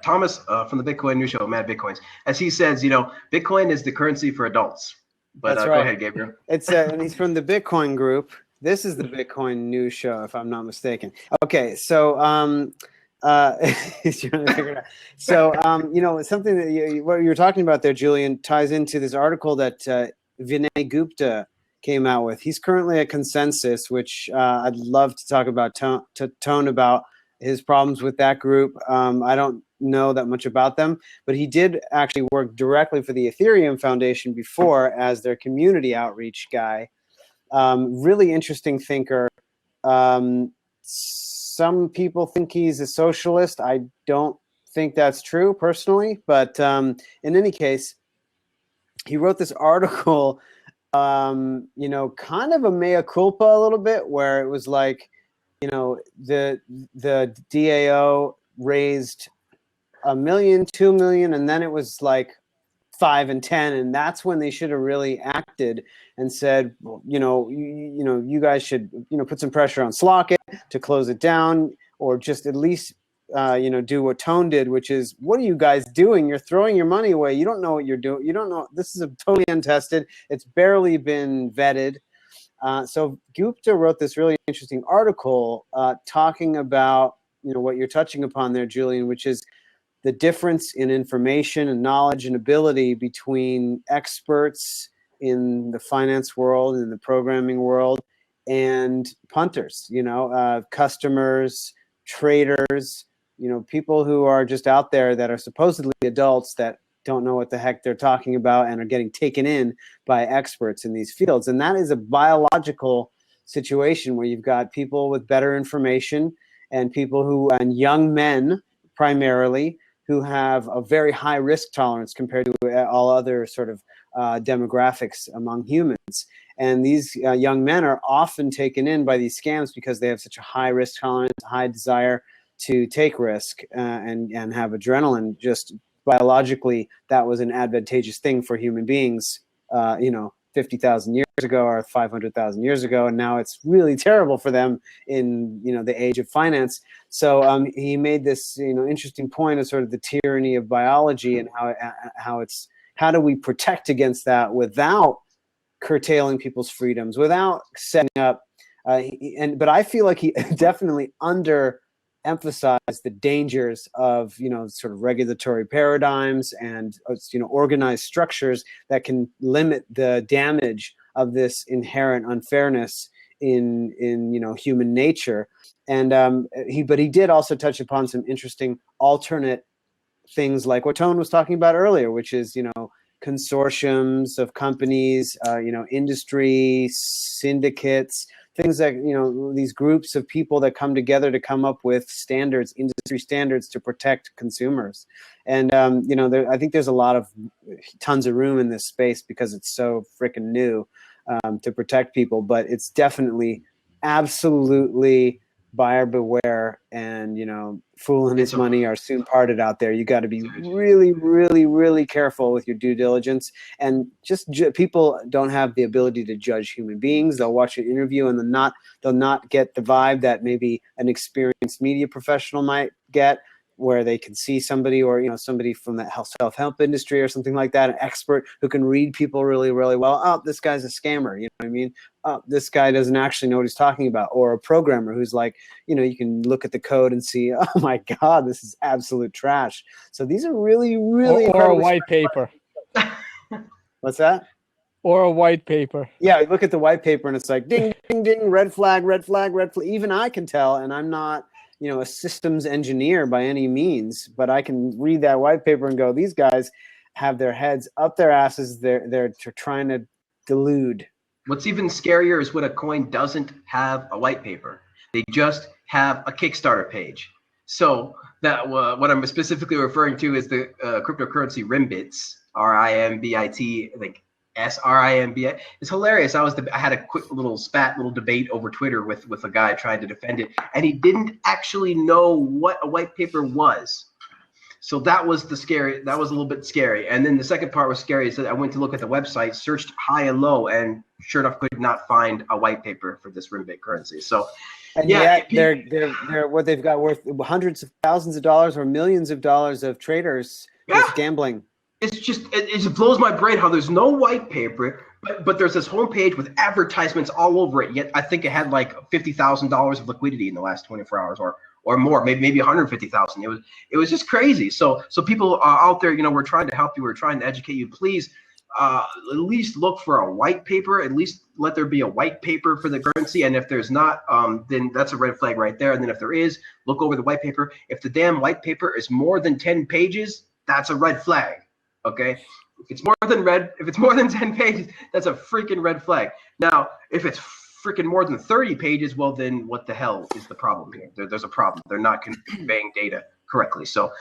Thomas from the Bitcoin News Show, Mad Bitcoins, as he says, Bitcoin is the currency for adults. But that's right. Go ahead, Gabriel. It's and he's from the Bitcoin group. This is the Bitcoin News Show, if I'm not mistaken. Okay, so he's trying to figure it out. So, something that what you were talking about there, Julian, ties into this article that Vinay Gupta came out with. He's currently at Consensus, which I'd love to talk about, Tone about his problems with that group. I don't know that much about them, but he did actually work directly for the Ethereum Foundation before as their community outreach guy. Really interesting thinker. Some people think he's a socialist. I don't think that's true personally, but in any case, he wrote this article, kind of a mea culpa a little bit, where it was like, the DAO raised $1 million, $2 million, and then it was like 5 and 10, and that's when they should have really acted and said, well, you guys should, put some pressure on Slockit to close it down, or just at least, do what Tone did, which is, what are you guys doing? You're throwing your money away. You don't know what you're doing. You don't know. This is totally untested. It's barely been vetted. So Gupta wrote this really interesting article talking about, what you're touching upon there, Julian, which is the difference in information and knowledge and ability between experts in the finance world and the programming world and punters, customers, traders, people who are just out there that are supposedly adults that don't know what the heck they're talking about and are getting taken in by experts in these fields. And that is a biological situation where you've got people with better information and and young men primarily, who have a very high risk tolerance compared to all other sort of demographics among humans. And these young men are often taken in by these scams because they have such a high risk tolerance, high desire to take risk and have adrenaline. Just biologically, that was an advantageous thing for human beings, 50,000 years ago or 500,000 years ago, and now it's really terrible for them in the age of finance. So he made this interesting point of sort of the tyranny of biology and how do we protect against that without curtailing people's freedoms, without setting up but I feel like he definitely emphasized the dangers of sort of regulatory paradigms and organized structures that can limit the damage of this inherent unfairness in human nature. And he did also touch upon some interesting alternate things like what Tone was talking about earlier, which is consortiums of companies, industry syndicates, things like these groups of people that come together to come up with standards, industry standards to protect consumers. And I think there's tons of room in this space because it's so freaking new to protect people. But it's definitely absolutely buyer beware, and fool and his money are soon parted out there. You got to be really, really, really careful with your due diligence. And just people don't have the ability to judge human beings. They'll watch an interview and they'll not get the vibe that maybe an experienced media professional might get, where they can see somebody or somebody from the self-help industry or something like that, an expert who can read people really, really well. Oh, this guy's a scammer. You know what I mean? Oh, this guy doesn't actually know what he's talking about. Or a programmer who's like, you can look at the code and see, oh my God, this is absolute trash. So these are really, really or a white paper. What's that? Or a white paper. Yeah, you look at the white paper and it's like ding, ding, ding, red flag, red flag, red flag. Even I can tell, and I'm not a systems engineer by any means, but I can read that white paper and go, these guys have their heads up their asses. They're trying to delude. What's even scarier is when a coin doesn't have a white paper. They just have a Kickstarter page. So that what I'm specifically referring to is the cryptocurrency Rimbits, RIMBIT, I think SRIMBI. It's hilarious. I had a quick little debate over Twitter with a guy trying to defend it, and he didn't actually know what a white paper was. So that was a little bit scary. And then the second part was scary is that I went to look at the website, searched high and low, and sure enough could not find a white paper for this Rimbit currency. So and yet they're what they've got worth hundreds of thousands of dollars or millions of dollars of traders with gambling. It blows my brain how there's no white paper, but there's this homepage with advertisements all over it. Yet I think it had like $50,000 of liquidity in the last 24 hours or more, maybe 150,000. It was just crazy. So people out there, we're trying to help you. We're trying to educate you. Please at least look for a white paper. At least let there be a white paper for the currency. And if there's not, then that's a red flag right there. And then if there is, look over the white paper. If the damn white paper is more than 10 pages, that's a red flag. Okay, if it's more than 10 pages, that's a freaking red flag. Now, if it's freaking more than 30 pages, well, then what the hell is the problem here? There's a problem. They're not conveying data correctly. So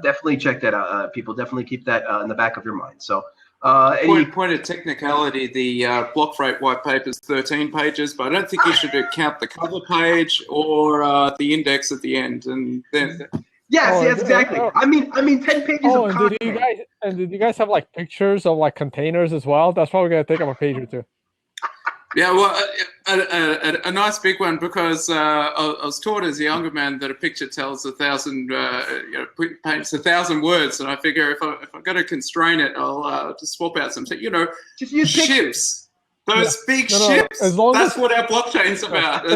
definitely check that out. People definitely keep that in the back of your mind. So point of technicality, the block rate white paper is 13 pages, but I don't think you should count the cover page or the index at the end. And then. Yes, yes, exactly. I mean, 10 pages of content. Did you guys have like pictures of like containers as well? That's probably gonna take up a page or two. Yeah, well, a nice big one, because I was taught as a younger man that a picture tells 1,000, paints 1,000 words, and I figure if I've got to constrain it, I'll just swap out some, just use ships. Those big ships. That's what our blockchain's about.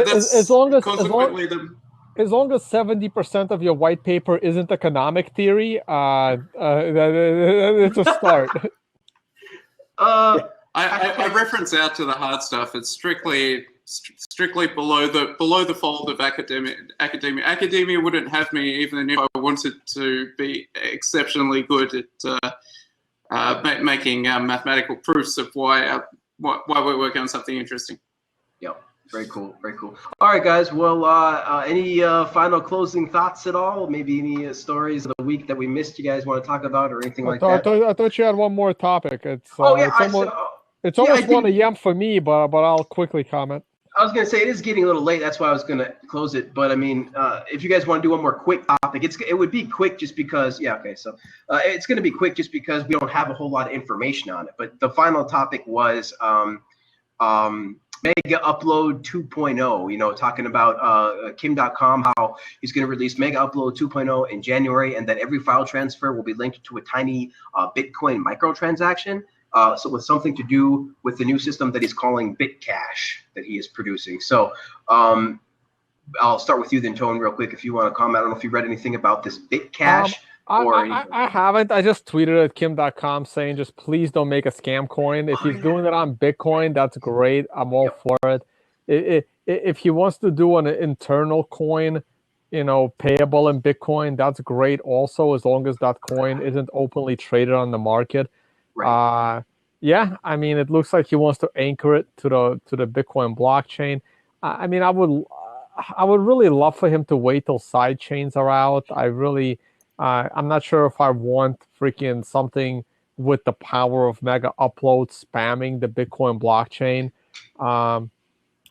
As long as 70% of your white paper isn't economic theory, it's a start. I reference out to the hard stuff. It's strictly strictly below the fold of academia. Academia wouldn't have me even if I wanted to be exceptionally good at making mathematical proofs of why we're working on something interesting. Yep. Very cool. Very cool. All right, guys. Well, any final closing thoughts at all? Maybe any stories of the week that we missed you guys want to talk about or anything like that? I thought you had one more topic. It's it's Yeah, almost 1 a.m. for me, but I'll quickly comment. I was going to say it is getting a little late. That's why I was going to close it. But I mean, if you guys want to do one more quick topic, it would be quick just because. Yeah. Okay. So it's going to be quick just because we don't have a whole lot of information on it. But the final topic was Mega Upload 2.0, you know, talking about Kim.com, how he's going to release Mega Upload 2.0 in January, and that every file transfer will be linked to a tiny Bitcoin microtransaction. So with something to do with the new system that he's calling Bitcash that he is producing. So I'll start with you then, Tone, real quick, if you want to comment. I don't know if you read anything about this Bitcash. I haven't. I just tweeted at Kim.com saying, just please don't make a scam coin. If he's doing it on Bitcoin, that's great. I'm all for it. If he wants to do an internal coin, you know, payable in Bitcoin, that's great also, as long as that coin isn't openly traded on the market. Right. Yeah, I mean, it looks like he wants to anchor it to the Bitcoin blockchain. I mean, I would really love for him to wait till side chains are out. I'm not sure if I want freaking something with the power of Mega Upload spamming the Bitcoin blockchain.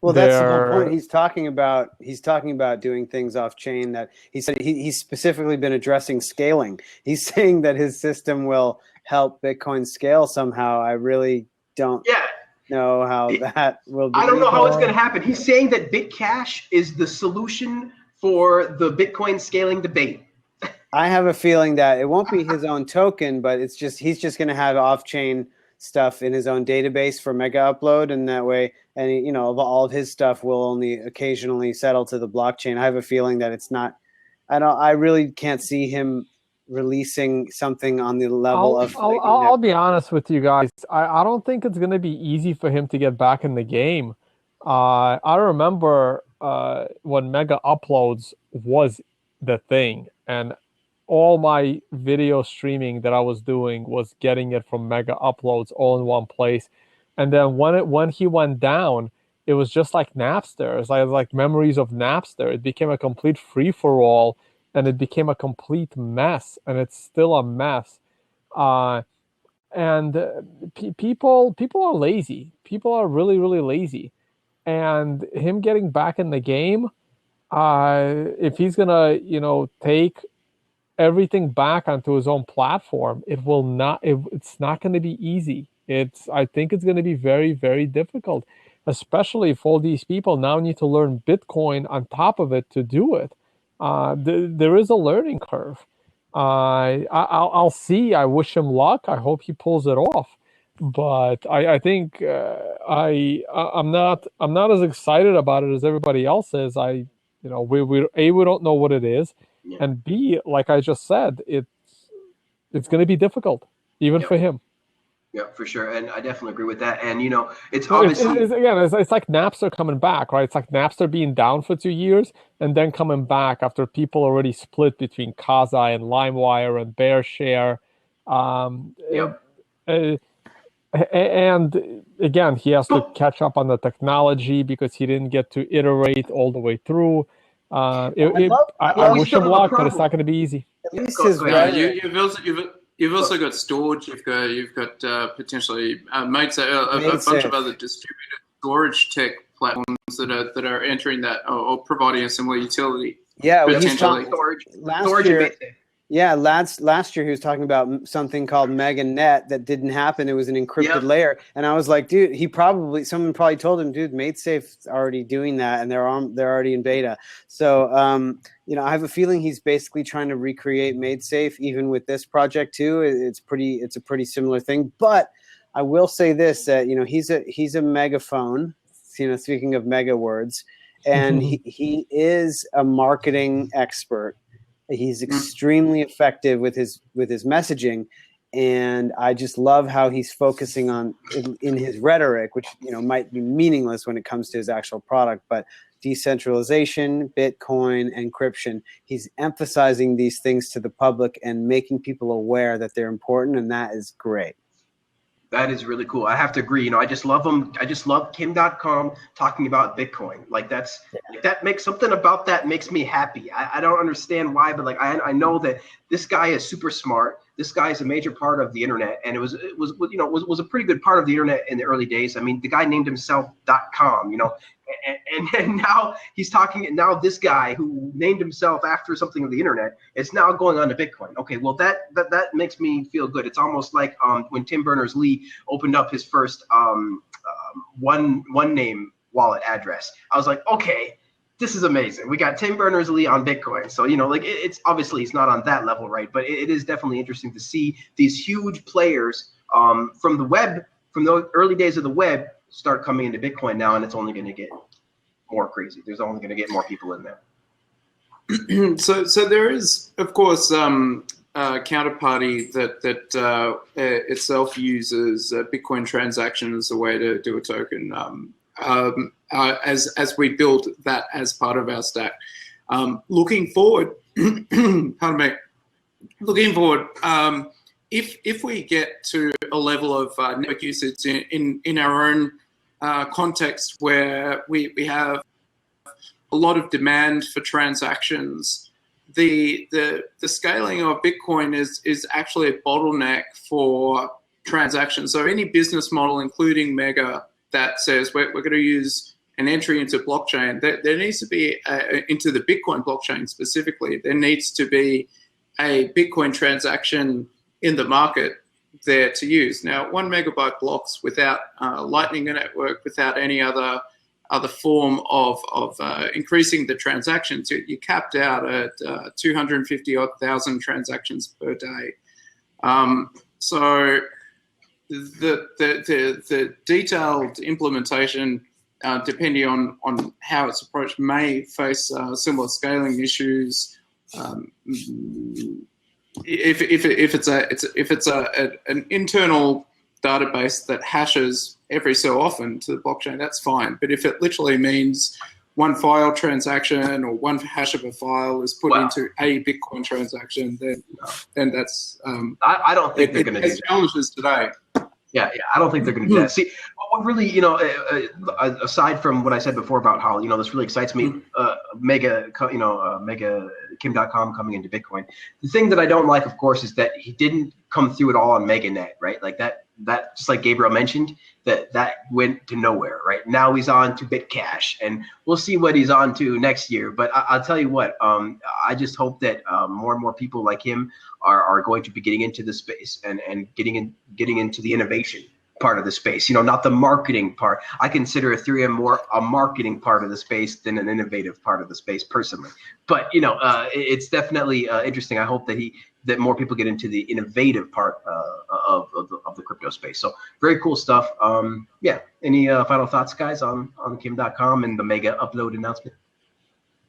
Well, that's the whole point. He's talking about doing things off chain. That he said he's specifically been addressing scaling. He's saying that his system will help Bitcoin scale somehow. I really don't know how that will be. I don't know how it's going to happen. He's saying that Bitcash is the solution for the Bitcoin scaling debate. I have a feeling that it won't be his own token, but he's just going to have off-chain stuff in his own database for Mega Upload, and that way, and all of his stuff will only occasionally settle to the blockchain. I have a feeling that it's not. I really can't see him releasing something on the level of. I'll be honest with you guys. I don't think it's going to be easy for him to get back in the game. I remember when Mega Uploads was the thing, and all my video streaming that I was doing was getting it from Mega Uploads all in one place. And then when he went down, it was just like Napster. It's like memories of Napster. It became a complete free-for-all, and it became a complete mess, and it's still a mess. People are lazy. People are really, really lazy. And him getting back in the game, if he's gonna, take everything back onto his own platform, it's not going to be easy. I think it's going to be very, very difficult, especially if all these people now need to learn Bitcoin on top of it to do it. There is a learning curve. I'll see. I wish him luck. I hope he pulls it off. But I think I'm not as excited about it as everybody else is. We don't know what it is. Yeah. And B, like I just said, it's going to be difficult, even for him. Yeah, for sure. And I definitely agree with that. And, it's obviously... It's like Napster coming back, right? It's like Napster being down for 2 years and then coming back after people already split between Kazaa and LimeWire and BearShare. And again, he has to catch up on the technology because he didn't get to iterate all the way through. I wish him luck, but it's not going to be easy. At least you've also got storage. You've got potentially a bunch of other distributed storage tech platforms that are entering that or providing a similar utility. Yeah, potentially. Last year he was talking about something called MegaNet that didn't happen. It was an encrypted layer, and I was like, dude, someone probably told him, dude, MadeSafe's already doing that, and they're already in beta. So, I have a feeling he's basically trying to recreate MadeSafe, even with this project too. It's a pretty similar thing. But I will say this: that he's a megaphone. Speaking of mega words, and he is a marketing expert. He's extremely effective with his messaging, And I just love how he's focusing on in his rhetoric, which might be meaningless when it comes to his actual product, but decentralization, Bitcoin, encryption. He's emphasizing these things to the public and making people aware that they're important, and that is great. That is really cool. I have to agree. I just love him. I just love Kim.com talking about Bitcoin. Like that makes something about that makes me happy. I don't understand why, but like I know that this guy is super smart. This guy is a major part of the internet, and it was a pretty good part of the internet in the early days. I mean, the guy named himself .com, and now he's talking. Now this guy who named himself after something of the internet is now going on to Bitcoin. Okay, well that makes me feel good. It's almost like when Tim Berners-Lee opened up his first one name wallet address. I was like, okay, this is amazing. We got Tim Berners-Lee on Bitcoin. So, it's obviously it's not on that level, right? But it is definitely interesting to see these huge players from the web, from the early days of the web, start coming into Bitcoin now, and it's only going to get more crazy. There's only going to get more people in there. So there is, of course, counterparty that itself uses Bitcoin transaction as a way to do a token. As we build that as part of our stack. Looking forward, pardon me. Looking forward, if we get to a level of network usage in our own context where we have a lot of demand for transactions, the scaling of Bitcoin is actually a bottleneck for transactions. So any business model, including Mega, that says we're going to use an entry into blockchain, there needs to be into the Bitcoin blockchain specifically, there needs to be a Bitcoin transaction in the market there to use. Now, 1 megabyte blocks without Lightning Network, without any other form of increasing the transactions, you're capped out at 250,000 transactions per day. So the detailed implementation, depending on how it's approached, may face similar scaling issues. If it's an internal database that hashes every so often to the blockchain, that's fine. But if it literally means one file transaction or one hash of a file is put into a Bitcoin transaction, then that's I don't think they're going to do that. Challenges today. Yeah, I don't think they're going to do that. See, what really, aside from what I said before about how, this really excites me, Mega Kim.com coming into Bitcoin. The thing that I don't like, of course, is that he didn't come through it all on MegaNet, right? Like that just like Gabriel mentioned, that went to nowhere, right? Now he's on to Bitcash, and we'll see what he's on to next year. But I'll tell you what, I just hope that more and more people like him are going to be getting into the space and getting into the innovation part of the space, not the marketing part. I consider Ethereum more a marketing part of the space than an innovative part of the space personally. But it's definitely interesting. I hope that more people get into the innovative part of the crypto space. So very cool stuff. Yeah. Any final thoughts, guys, on Kim.com and the Mega upload announcement?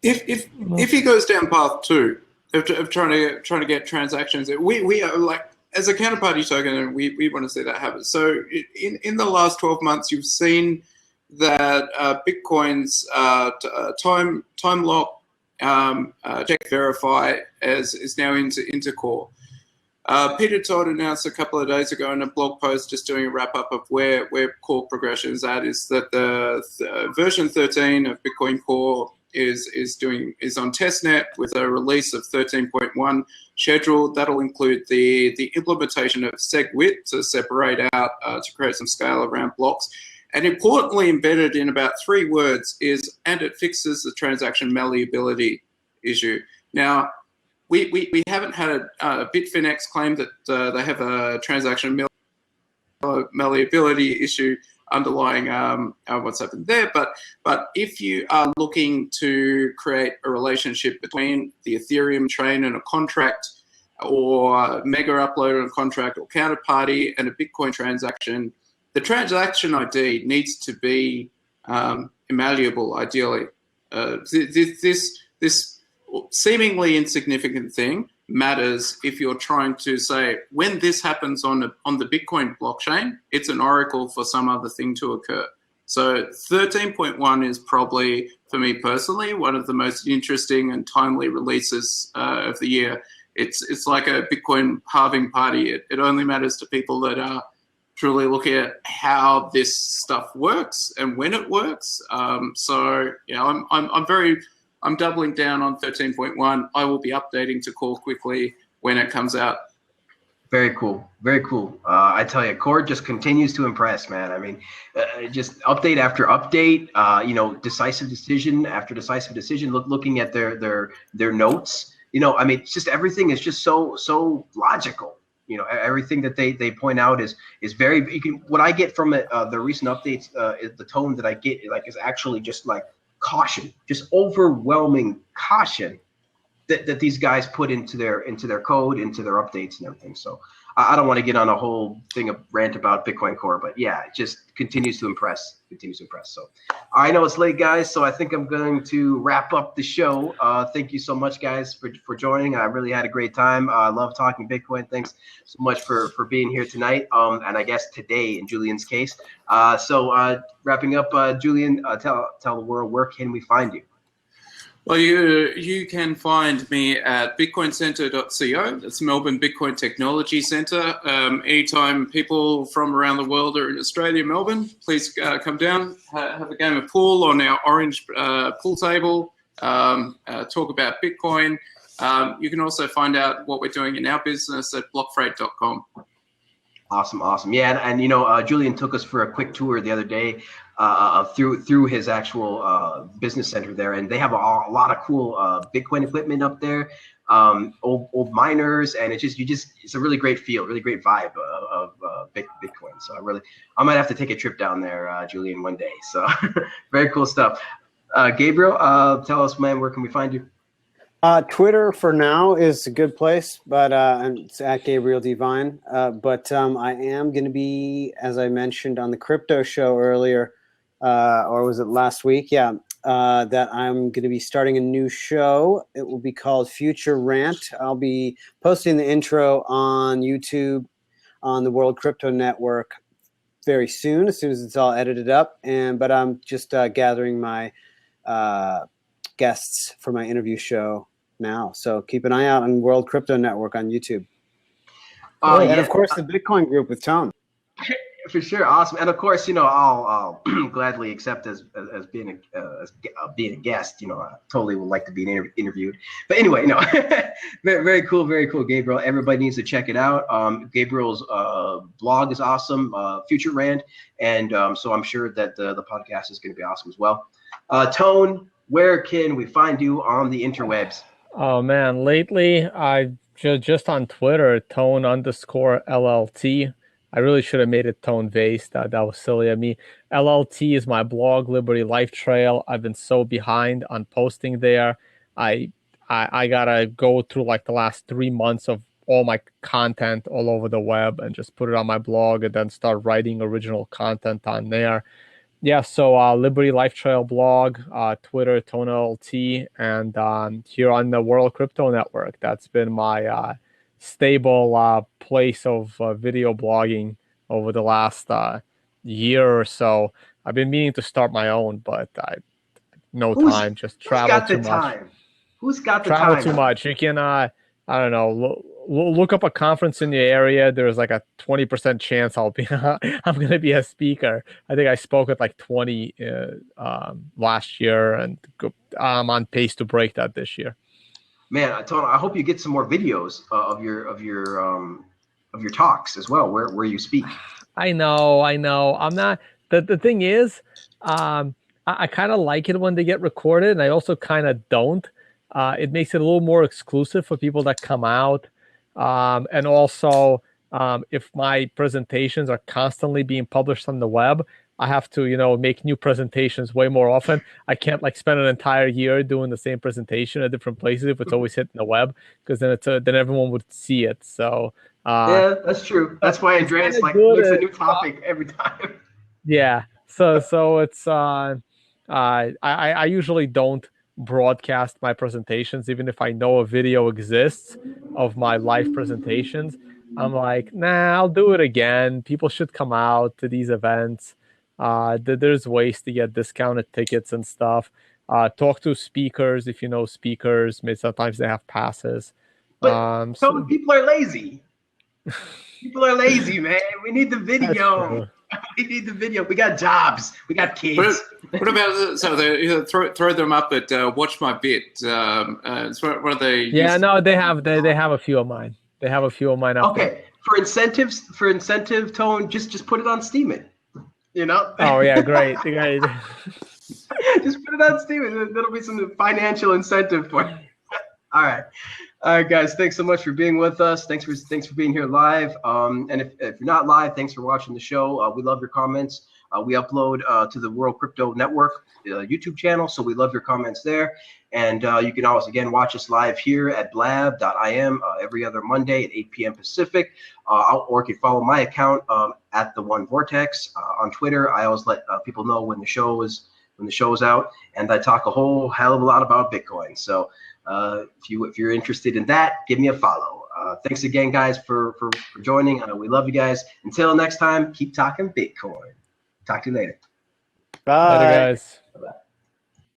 If he goes down path 2 of trying to get transactions, we are like, as a counterparty token, we want to see that happen. So in the last 12 months, you've seen that Bitcoin's time lock check verify is now into core. Peter Todd announced a couple of days ago in a blog post, just doing a wrap up of where core progression is at, is that the version 13 of Bitcoin Core is on testnet with a release of 13.1 scheduled. That'll include the implementation of SegWit to separate out to create some scale around blocks. And importantly, embedded in about 3 words is, and it fixes the transaction malleability issue. Now, we haven't had a Bitfinex claim that they have a transaction malleability issue underlying what's happened there. But if you are looking to create a relationship between the Ethereum chain and a contract, or Mega upload and a contract, or counterparty and a Bitcoin transaction, the transaction ID needs to be malleable, ideally. This seemingly insignificant thing matters if you're trying to say, when this happens on the Bitcoin blockchain, it's an oracle for some other thing to occur. So 13.1 is probably, for me personally, one of the most interesting and timely releases of the year. It's like a Bitcoin halving party. It only matters to people that are truly looking at how this stuff works and when it works. So yeah, I'm doubling down on 13.1. I will be updating to Core quickly when it comes out. Very cool. Very cool. I tell you, Core just continues to impress, man. I mean, just update after update, decisive decision after decisive decision, looking at their notes. I mean, it's just everything is just so logical. Everything that they point out is very, what I get from it, the recent updates, the tone that I get is actually just like caution, just overwhelming caution that these guys put into their code, into their updates and everything. So I don't want to get on a whole thing of rant about Bitcoin Core, but yeah, it just continues to impress. So I know it's late, guys, so I think I'm going to wrap up the show. Thank you so much, guys, for joining. I really had a great time. I love talking Bitcoin. Thanks so much for being here tonight, and I guess today in Julian's case. So wrapping up, Julian, tell the world, where can we find you? Well, you can find me at bitcoincenter.co. That's Melbourne Bitcoin Technology Centre. Anytime people from around the world are in Australia, Melbourne, please come down, have a game of pool on our orange pool table, talk about Bitcoin. You can also find out what we're doing in our business at blockfreight.com. Awesome. Yeah, and Julian took us for a quick tour the other day through his actual business center there, and they have a lot of cool Bitcoin equipment up there, old miners, and it's a really great feel, really great vibe of Bitcoin. So I might have to take a trip down there, Julian, one day. So very cool stuff. Gabriel, tell us, man, where can we find you? Twitter for now is a good place, but it's at Gabriel Devine. But I am going to be, as I mentioned on the crypto show earlier, or was it last week? Yeah, that I'm going to be starting a new show. It will be called Future Rant. I'll be posting the intro on YouTube on the World Crypto Network very soon, as soon as it's all edited up. But I'm just gathering my guests for my interview show now. So keep an eye out on World Crypto Network on YouTube. And of course, the Bitcoin group with Tone. For sure, awesome, and of course, I'll gladly accept as being a guest. I totally would like to be interviewed. But anyway, very cool, Gabriel. Everybody needs to check it out. Gabriel's blog is awesome, Future Rant, and so I'm sure that the podcast is going to be awesome as well. Tone, where can we find you on the interwebs? Oh man, lately I just on Twitter, Tone_LLT. I really should have made it Tone Vase. That was silly of me. LLT is my blog, Liberty Life Trail. I've been so behind on posting there. I gotta go through like the last 3 months of all my content all over the web and just put it on my blog and then start writing original content on there. Yeah, so Liberty Life Trail blog, Twitter, ToneLT, and here on the World Crypto Network. That's been my stable place of video blogging over the last year or so. I've been meaning to start my own, but time. Just travel too much. Who's got the time? Travel too much. You can, I don't know, look up a conference in the area. There's like a 20% chance I'm going to be a speaker. I think I spoke at like 20 last year, and I'm on pace to break that this year. Man, I hope you get some more videos of your talks as well, where you speak. I know. I'm not. The thing is, I kind of like it when they get recorded, and I also kind of don't. It makes it a little more exclusive for people that come out. And also, if my presentations are constantly being published on the web, I have to, make new presentations way more often. I can't spend an entire year doing the same presentation at different places if it's always hitting the web, because then everyone would see it. So yeah, that's true. That's why Andreas looks a new topic every time. Yeah. So it's I usually don't broadcast my presentations, even if I know a video exists of my live presentations. I'm like, nah, I'll do it again. People should come out to these events. There's ways to get discounted tickets and stuff. Talk to speakers if you know speakers. Maybe sometimes they have passes. But people are lazy. People are lazy, man. We need the video. We need the video. We got jobs. We got kids. What about throw them up at Watch My Bit? It's one of the they have a few of mine. They have a few of mine up there. For incentive tone, just put it on Steemit. You know? Oh yeah, great. Just put it on Steemit. That'll be some financial incentive for you. All right, guys. Thanks so much for being with us. Thanks for being here live. And if you're not live, thanks for watching the show. We love your comments. We upload to the World Crypto Network YouTube channel, so we love your comments there. And you can always, again, watch us live here at blab.im every other Monday at 8 p.m. Pacific. Or you can follow my account at theonevortex on Twitter. I always let people know when the show is out, and I talk a whole hell of a lot about Bitcoin. So if you're interested in that, give me a follow. Thanks again, guys, for joining. We love you guys. Until next time, keep talking Bitcoin. Talk to you later. Bye. Later, guys.